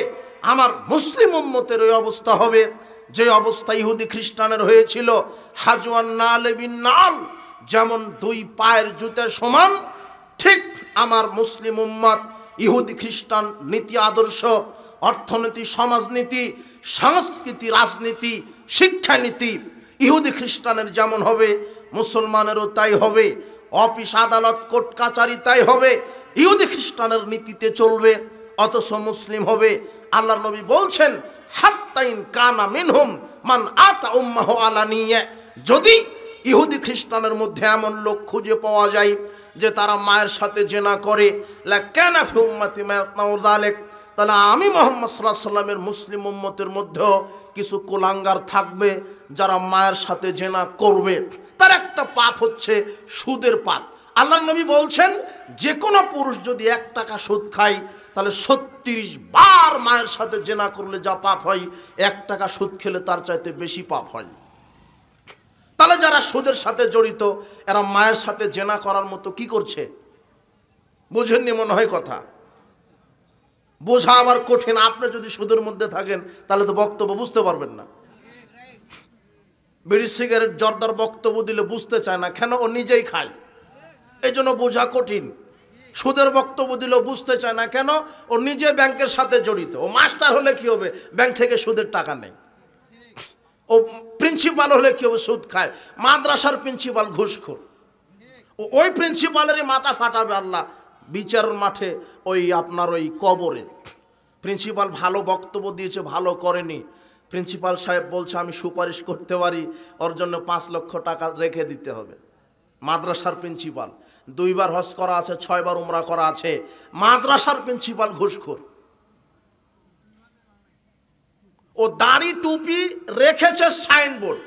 [SPEAKER 1] আমার মুসলিম উম্মতের ওই অবস্থা হবে যে অবস্থা ইহুদি খ্রিস্টানের হয়েছিল। হাজওয়ান নাল বিন নাল, যেমন দুই পায়ের জুতার সমান, ঠিক আমার মুসলিম উম্মত ইহুদি খ্রিস্টান নীতি আদর্শ, অর্থনীতি, সমাজনীতি, সংস্কৃতি, রাজনীতি, শিক্ষানীতি ইহুদি খ্রিস্টানের যেমন হবে মুসলমানেরও তাই হবে, অফিস আদালত কোর্ট কাচারি তাই হবে, ইহুদি খ্রিস্টানের নীতিতে চলবে অথচ মুসলিম হবে। আল্লাহর নবী বলছেন হাত্তাইন কানা মিনহুম মান আতা উম্মাহু আলানিয়া, যদি ইহুদি খ্রিস্টানের মধ্যে এমন লোক খুঁজে পাওয়া যায় যে তারা মায়ের সাথে জেনা করে, লাকানা ফি উম্মতি মা ইয়াসনাউ যালিক, তাহলে আমি মুহাম্মদ সাল্লাল্লাহু আলাইহি ওয়াসাল্লামের মুসলিম উম্মতের মধ্যেও কিছু কুলাঙ্গার থাকবে যারা মায়ের সাথে জেনা করবে। তার একটা পাপ হচ্ছে সুদের পাপ। আল্লাহর নবী বলছেন যে কোনো পুরুষ যদি 1 টাকা সুদ খায় তাহলে 36 বার মায়ের সাথে জেনা করলে যা পাপ হয় 1 টাকা সুদ খেলে তার চাইতে বেশি পাপ হয়। তাহলে যারা সুদের সাথে জড়িত এরা মায়ের সাথে জেনা করার মতো কি করছে? বুঝেননি মনে হয় কথা, বোঝা আবার কঠিন। আপনি যদি সুদের মধ্যে থাকেন তাহলে তো বক্তব্য বুঝতে পারবেন না। বিড়ি সিগারেট জর্দার বক্তব্য দিলে বুঝতে চায় না, কেন? ও নিজেই খায়, এই জন্য বোঝা কঠিন। সুদের বক্তব্য দিলেও বুঝতে চায় না, কেন? ও নিজে ব্যাংকের সাথে জড়িত। ও মাস্টার হলে কি হবে? ব্যাংক থেকে সুদের টাকা নেই। ও প্রিন্সিপাল হলে কি হবে? সুদ খায়। মাদ্রাসার প্রিন্সিপাল ঘুষখোর, ওই প্রিন্সিপালেরই মাথা ফাটাবে আল্লাহ বিচারের মাঠে, ওই আপনার ওই কবরে। প্রিন্সিপাল ভালো বক্তব্য দিয়েছে, ভালো করেনি, প্রিন্সিপাল সাহেব বলছে আমি সুপারিশ করতে পারি, ওর জন্য 5 লক্ষ টাকা রেখে দিতে হবে। মাদ্রাসার প্রিন্সিপাল 2 বার হজ করা আছে, 6 বার উমরা করা আছে, মাদ্রাসার প্রিন্সিপাল ঘুষখোর। ও দাড়ি টুপি রেখেছে সাইনবোর্ড,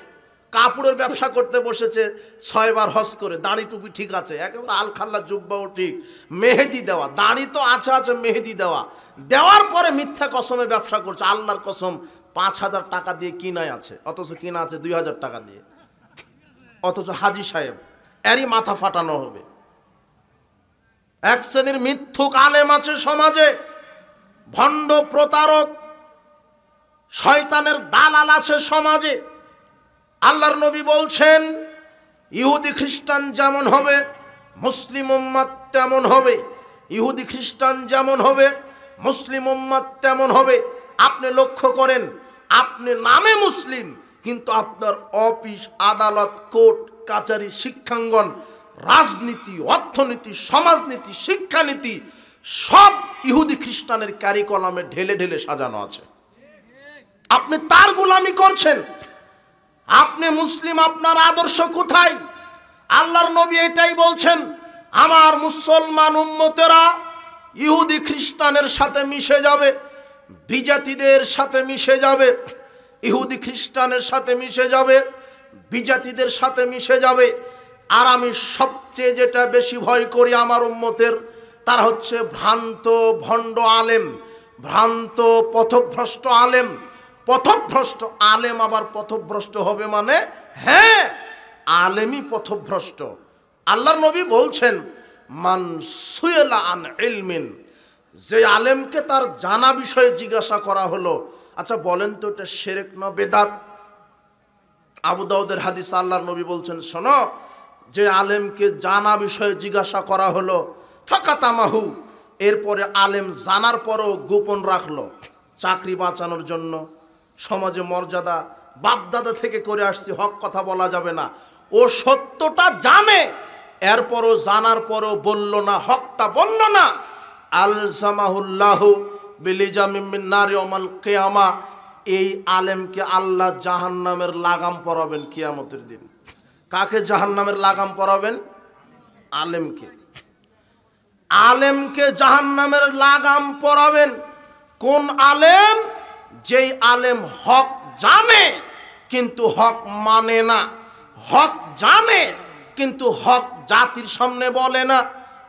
[SPEAKER 1] কাপড়ের ব্যবসা করতে বসেছে, 6 বার হজ করে, দাড়ি টুপি ঠিক আছে, একেবারে আলখাল্লা জুব্বাও ঠিক, মেহেদি দেওয়া, দাড়ি তো আছে মেহেদি দেওয়া, দেওয়ার পরে মিথ্যা কসমে ব্যবসা করছে। আল্লাহর কসম 5,000 টাকা দিয়ে কিনায় আছে, অথচ কিনা আছে 2,000 টাকা দিয়ে, অথচ হাজি সাহেব, এরই মাথা ফাটানো হবে। এক শ্রেণীর মিথ্যুক আলেম আছে সমাজে, ভণ্ড প্রতারক শয়তানের দালাল আছে সমাজে। আল্লাহর নবী বলছেন ইহুদি খ্রিস্টান যেমন হবে মুসলিম উম্মত তেমন হবে, ইহুদি খ্রিস্টান যেমন হবে মুসলিম উম্মত তেমন হবে। আপনি লক্ষ্য করেন, আপনি নামে মুসলিম কিন্তু আপনার অফিস আদালত কোর্ট কাচারি শিক্ষাঙ্গন রাজনীতি অর্থনীতি সমাজনীতি শিক্ষানীতি সব ইহুদি খ্রিস্টানের কারিকুলামে ঢেলে ঢেলে সাজানো আছে। আপনি তার গোলামি করছেন। আপনি মুসলিম, আপনার আদর্শ কোথায়? আল্লাহর নবী এটাই বলছেন, আমার মুসলমান উম্মতেরা ইহুদি খ্রিস্টানের সাথে মিশে যাবে, বিজাতিদের সাথে মিশে যাবে, ইহুদি খ্রিস্টানের সাথে মিশে যাবে, বিজাতিদের সাথে মিশে যাবে। আর আমি সবচেয়ে যেটা বেশি ভয় করি আমার উম্মতের, তারা হচ্ছে ভ্রান্ত ভণ্ড আলেম, ভ্রান্ত পথভ্রষ্ট আলেম। পথভ্রষ্ট আলেম আবার পথভ্রষ্ট হবে মানে? হ্যাঁ, আলেমই পথভ্রষ্ট। আল্লাহর নবী বলছেন মান সুয়েলা আন ইলমিন, যে আলেমকে তার জানা বিষয়ে জিজ্ঞাসা করা হলো, আচ্ছা বলেন তো এটা শিরক না বেদাত? আবু দাউদের হাদিস, আল্লাহর নবী বলছেন শোনো, যে আলেমকে জানা বিষয়ে জিজ্ঞাসা করা হলো ফাকাতামাহু, এরপরে আলেম জানার পরও গোপন রাখলো চাকরি বাঁচানোর জন্য, সমাজে মর্যাদা, বাপদাদা থেকে করে আসছি, হক কথা বলা যাবে না, ও সত্যটা জানে এরপরও জানার পরও বলল না, হকটা বলল না, আলজামাহুল্লাহু বিলিজামিন মিন নারি ইয়াউমাল কিয়ামা, এই আলেমকে আল্লাহ জাহান্নামের লাগাম পরাবেন কিয়ামতের দিন। কাকে জাহান্নামের লাগাম পরাবেন? আলেমকে। আলেমকে জাহান্নামের লাগাম পরাবেন। কোন আলেম? যেই আলেম হক জানে কিন্তু হক মানে না, হক জানে কিন্তু হক জাতির সামনে বলে না।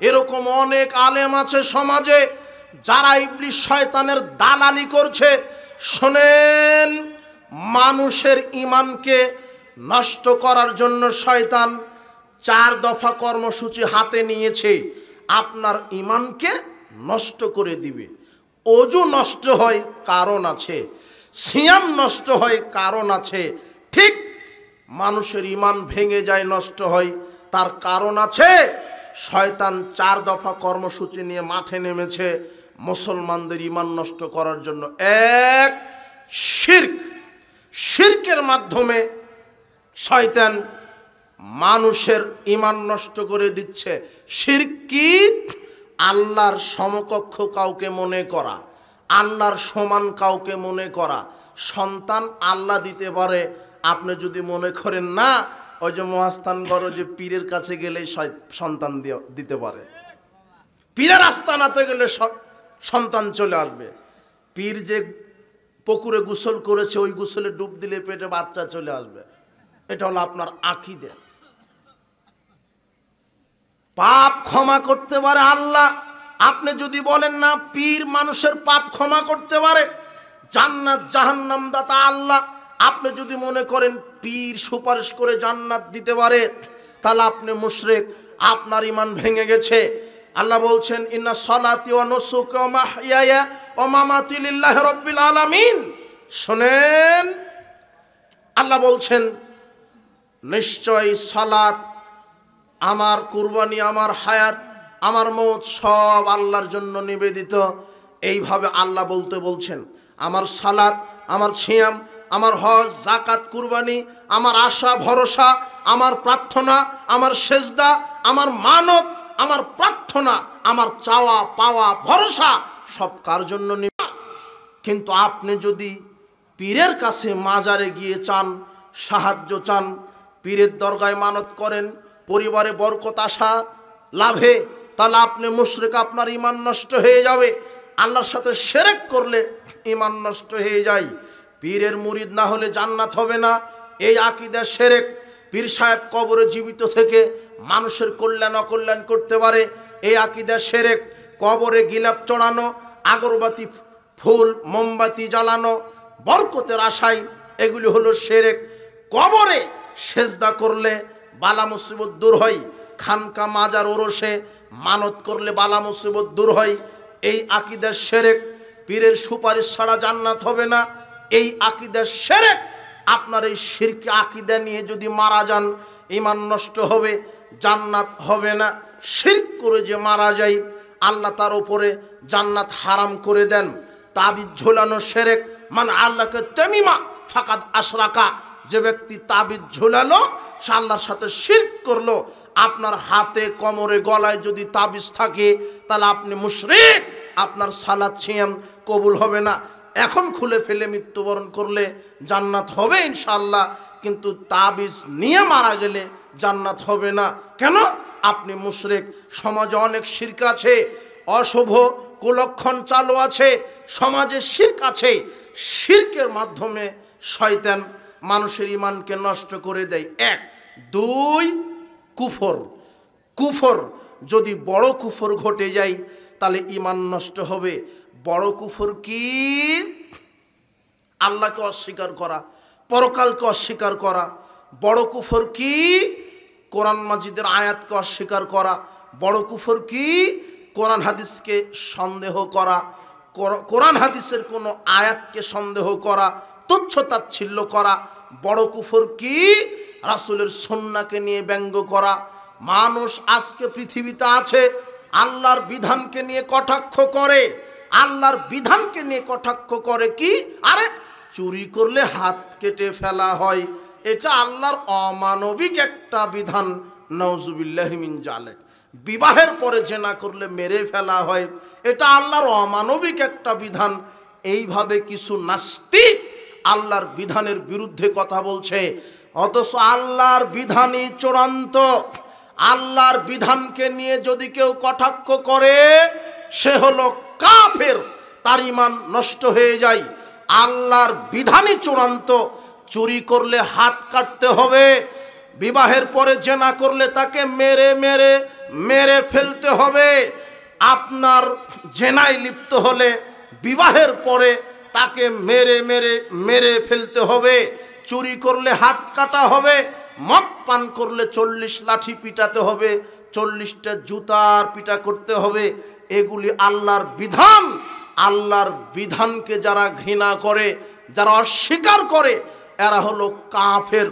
[SPEAKER 1] এরকম অনেক আলেম আছে সমাজে যারা ইবলিস শয়তানের দালালি করছে। শোনেন, মানুষের ঈমানকে নষ্ট করার জন্য শয়তান 4 দফা কর্মসূচি হাতে নিয়েছে, আপনার ঈমানকে নষ্ট করে দিবে। ওযু নষ্ট হয় কারণ আছে, সিয়াম নষ্ট হয় কারণ আছে, ঠিক মানুষের ঈমান ভেঙে যায় নষ্ট হয় তার কারণ আছে। শয়তান 4 দফা কর্মসূচি নিয়ে মাঠে নেমেছে মুসলমানদের ঈমান নষ্ট করার জন্য। 1, শিরক। শিরকের মাধ্যমে শয়তান মানুষের ঈমান নষ্ট করে দিচ্ছে। শিরক কি? আল্লাহর সমকক্ষ কাউকে মনে করা, আল্লাহর সমান কাউকে মনে করা। সন্তান আল্লাহ দিতে পারে, আপনি যদি মনে করেন না, ওই যে মহাস্থানগড় যে পীরের কাছে গেলেই সন্তান দিতে পারে, পীরের আস্তানাতে গেলে সন্তান চলে আসবে। পীর যে পুকুরে গোসল করেছে, ওই গোসলে ডুব দিলে পেটে বাচ্চা চলে আসবে। এটা হলো আপনার আকীদা। পাপ ক্ষমা করতে পারে আল্লাহ। আপনি যদি বলেন না পীর মানুষের পাপ ক্ষমা করতে পারে, জান্নাত জাহান্নাম দাতা আল্লাহ, আপনি যদি মনে করেন পীর সুপারিশ করে জান্নাত দিতে পারে, তাহলে আপনি মুশরিক, আপনার ঈমান ভেঙে গেছে। আল্লাহ বলছেন ইন্না সলাতি ওয়া নুসুকি ওয়া মাহইয়ায়া ওয়া মামাতি লিল্লাহি রাব্বিল আলামিন। শুনেন, আল্লাহ বলছেন নিশ্চয় সালাত, আমার কুরবানি, আমার হায়াত, আমার মৌত সব আল্লাহর জন্য নিবেদিত। এইভাবে আল্লাহ বলছেন আমার সালাত, আমার সিয়াম, আমার হজ, যাকাত, কুরবানি, আমার আশা ভরসা, আমার প্রার্থনা, আমার সেজদা, আমার মানত, আমার প্রার্থনা, আমার চাওয়া পাওয়া ভরসা সব কার জন্য নিবে। কিন্তু আপনি যদি পীরের কাছে মাজারে গিয়ে চান, সাহায্য চান, পীরের দরগায় মানত করেন, পরিবারে বরকত আশা লাভে, তাহলে আপনি মুশরিক, আপনার ঈমান নষ্ট হয়ে যাবে। আল্লাহর সাথে শিরক করলে ঈমান নষ্ট হয়ে যায়। পীরের মুরিদ না হলে জান্নাত হবে না, এই আকীদা শিরক। পীর সাহেব কবরে জীবিত থেকে মানুষের কল্যাণ অকল্যাণ করতে পারে, এই আকীদা শিরক। কবরে গিলাপ চড়ানো, আগরবাতি, ফুল, মোমবাতি জ্বালানো বরকতের আশায়, এগুলি হলো শিরক। কবরে সেজদা করলে বালা মুসিবত দূর হয়, খানকা মাজার ওরসে মানত করলে বালা মুসিবত দূর হয়, এই আকীদা শিরক। পীরের সুপারিশ ছাড়া জান্নাত হবে না, এই আকীদা শিরক। আপনার এই শিরকি আকীদা নিয়ে যদি মারা যান, ঈমান নষ্ট হবে, জান্নাত হবে না। শিরক করে যে মারা যায়, আল্লাহ তার উপরে জান্নাত হারাম করে দেন। তাবিজ ঝোলানো শিরক। মান আল্লাহকে তামিমা ফাকাদ আশরাকা, যে ব্যক্তি তাবিজ ঝোলালো সে আল্লাহর সাথে শিরক করলো। আপনার হাতে, কোমরে, গলায় যদি তাবিজ থাকে, তাহলে আপনি মুশরিক, আপনার সালাত সিয়াম কবুল হবে না। এখন খুলে ফেলে মৃত্যুবরণ করলে জান্নাত হবে ইনশাআল্লাহ, কিন্তু তাবিজ নিয়ে মারা গেলে জান্নাত হবে না। কেন? আপনি মুশরিক। সমাজে অনেক শিরক আছে, অশুভ কুলক্ষণ চালু আছে, সমাজে শিরক আছে। শিরকের মাধ্যমে শয়তান মানুষের ঈমানকে নষ্ট করে দেয়। 1 2 কুফর। কুফর যদি বড় কুফর ঘটে যায়, তাহলে ঈমান নষ্ট হবে। বড় কুফর কি? আল্লাহকে অস্বীকার করা, পরকালকে অস্বীকার করা। বড় কুফর কি? কোরআন মাজিদের আয়াতকে অস্বীকার করা। বড় কুফর কি? কোরআন হাদিসকে সন্দেহ করা, কোরআন হাদিসের কোনো আয়াতকে সন্দেহ করা, তুচ্ছ তাচ্ছিল্য করা। বড় কুফর কি? রাসূলের সুন্নাহকে নিয়ে ব্যঙ্গ করা। মানুষ আজকে পৃথিবীতে আছে, আল্লাহর বিধানকে নিয়ে কটাক্ষ করে, আল্লাহর বিধানকে নিয়ে কটাক্ষ করে। কি? আরে চুরি করলে হাত কেটে ফেলা হয়, এটা আল্লাহর অমানবিক একটা বিধান, নাউজুবিল্লাহি মিন জালিক। বিবাহের পরে জেনা করলে মেরে ফেলা হয়, এটা আল্লাহর অমানবিক একটা বিধান। এইভাবে কিছু নাস্তিক আল্লাহর বিধানের বিরুদ্ধে কথা বলছে, অথচ আল্লাহর বিধানই চূড়ান্ত। আল্লাহর বিধানকে নিয়ে যদি কেউ কটাক্ষ করে, সে হলো কাফের, তার ঈমান নষ্ট হয়ে যায়। আল্লাহর বিধানই চূড়ান্ত। চুরি করলে হাত কাটতে হবে, বিবাহের পরে জেনা করলে তাকে মেরে মেরে মেরে ফেলতে হবে। আপনার জেনায় লিপ্ত হলে বিবাহের পরে তাকে মেরে মেরে মেরে ফেলতে হবে। চুরি করলে হাত কাটা হবে, মদ পান করলে 40 লাঠি পিটাতে হবে, 40টা জুতার পিটা করতে হবে। এগুলি আল্লাহর বিধান। আল্লাহর বিধানকে যারা ঘৃণা করে, যারা অস্বীকার করে, এরা হলো কাফের।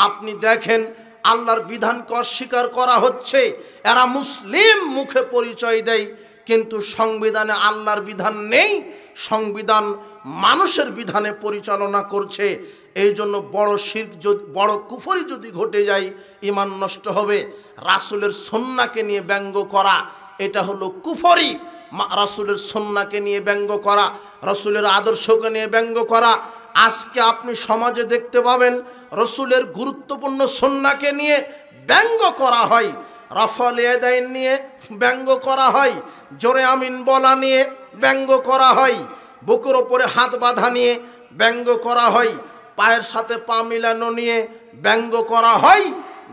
[SPEAKER 1] আপনি দেখেন আল্লাহর বিধানকে অস্বীকার করা হচ্ছে, এরা মুসলিম মুখে পরিচয় দেয়, কিন্তু সংবিধানে আল্লাহর বিধান নেই, সংবিধান মানুষের বিধানে পরিচালনা করছে। এই জন্য বড় শিরক যদি, বড় কুফরি যদি ঘটে যায়, ঈমান নষ্ট হবে। রাসূলের সুন্নাহকে নিয়ে ব্যঙ্গ করা, এটা হলো কুফরি। রাসূলের সুন্নাহকে নিয়ে ব্যঙ্গ করা, রাসূলের আদর্শকে নিয়ে ব্যঙ্গ করা। আজকে আপনি সমাজে দেখতে পাবেন রাসূলের গুরুত্বপূর্ণ সুন্নাহকে নিয়ে ব্যঙ্গ করা হয়, রাফাল ইয়াদাইন নিয়ে ব্যঙ্গ করা হয়, জোরে আমিন বলা নিয়ে ব্যঙ্গ করা হয়, বুকের ওপরে হাত বাঁধা নিয়ে ব্যঙ্গ করা হয়, পায়ের সাথে পা মিলানো নিয়ে ব্যঙ্গ করা হয়।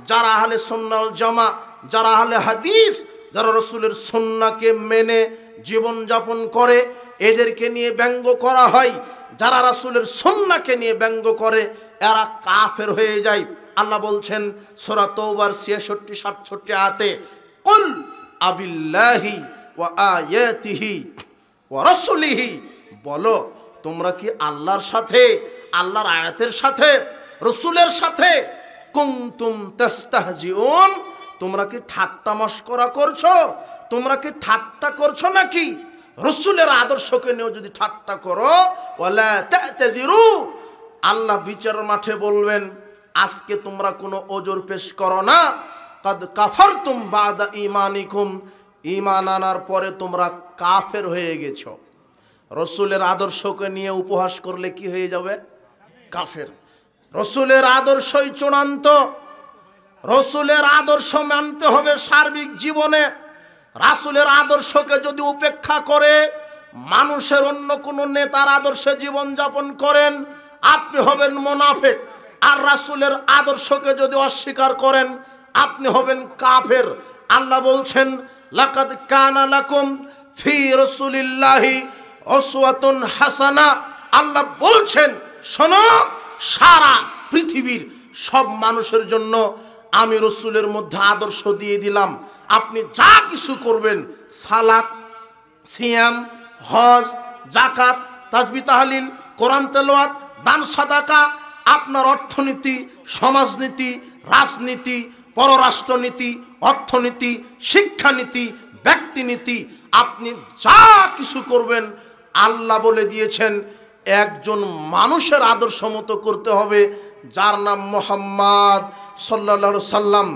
[SPEAKER 1] যারা আহলে সুন্নাহ ওয়াল জামা, যারা আহলে হাদিস, যারা রাসূলের সুন্নাহকে মেনে জীবন যাপন করে, এদেরকে নিয়ে ব্যঙ্গ করা হয়। যারা রাসূলের সুন্নাহকে নিয়ে ব্যঙ্গ করে এরা কাফের হয়ে যায়। আল্লাহ বলছেন সূরা তাওবার 66-67 আয়াতে, কুল আবিল্লাহি ওয়া আয়াতিহি ওয়া রাসূলিহি, বলো তোমরা কি আল্লাহর সাথে, আল্লাহর আয়াতের সাথে, রাসূলের সাথে কুনতুম তাস্তাহজিউন, তোমরা কি ঠাট্টা মশকরা করছো? তোমরা কি ঠাট্টা করছো নাকি? রাসূলের আদর্শকে নিয়ে যদি ঠাট্টা করো, ওয়ালা তা'তাযিরু, আল্লাহ বিচারের মাঠে বলবেন আজকে তোমরা কোনো ওজর পেশ করো না। কাদ কাফারতুম বাদা ঈমানিকুম, ঈমান আনার পরে তোমরা কাফের হয়ে গেছো। রাসূলের আদর্শকে নিয়ে উপহাস করলে কি হয়ে যাবে? কাফের। রাসূলের আদর্শই চূড়ান্ত। রাসূলের আদর্শ মানতে হবে সার্বিক জীবনে। রাসূলের আদর্শকে যদি উপেক্ষা করে মানুষের অন্য কোনো নেতার আদর্শে জীবন যাপন করেন, আপনি হবেন মুনাফিক। আর রাসূলের আদর্শকে যদি অস্বীকার করেন, আপনি হবেন কাফের। আল্লাহ বলছেন লাকাদ কানা লাকুম ফি রাসূলিল্লাহি উসওয়াতুন হাসানা। আল্লাহ বলছেন শোনো, সারা পৃথিবীর সব মানুষের জন্য আমি রাসূলের মধ্যে আদর্শ দিয়ে দিলাম। আপনি যা কিছু করবেন, সালাত, সিয়াম, হজ, যাকাত, তাসবিহ তাহলিল, কোরআন তেলাওয়াত, দান সাদাকা, আপনার অর্থনীতি, সমাজনীতি, রাজনীতি, পররাষ্ট্রনীতি, অর্থনীতি, শিক্ষানীতি, ব্যক্তিনীতি, আপনি যা কিছু করবেন আল্লাহ বলে দিয়েছেন একজন মানুষের আদর্শ মতো করতে হবে, যার নাম মুহাম্মদ সাল্লাল্লাহু আলাইহি সাল্লাম।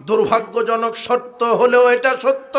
[SPEAKER 1] দুর্ভাগ্যজনক সত্য হলেও এটা সত্য,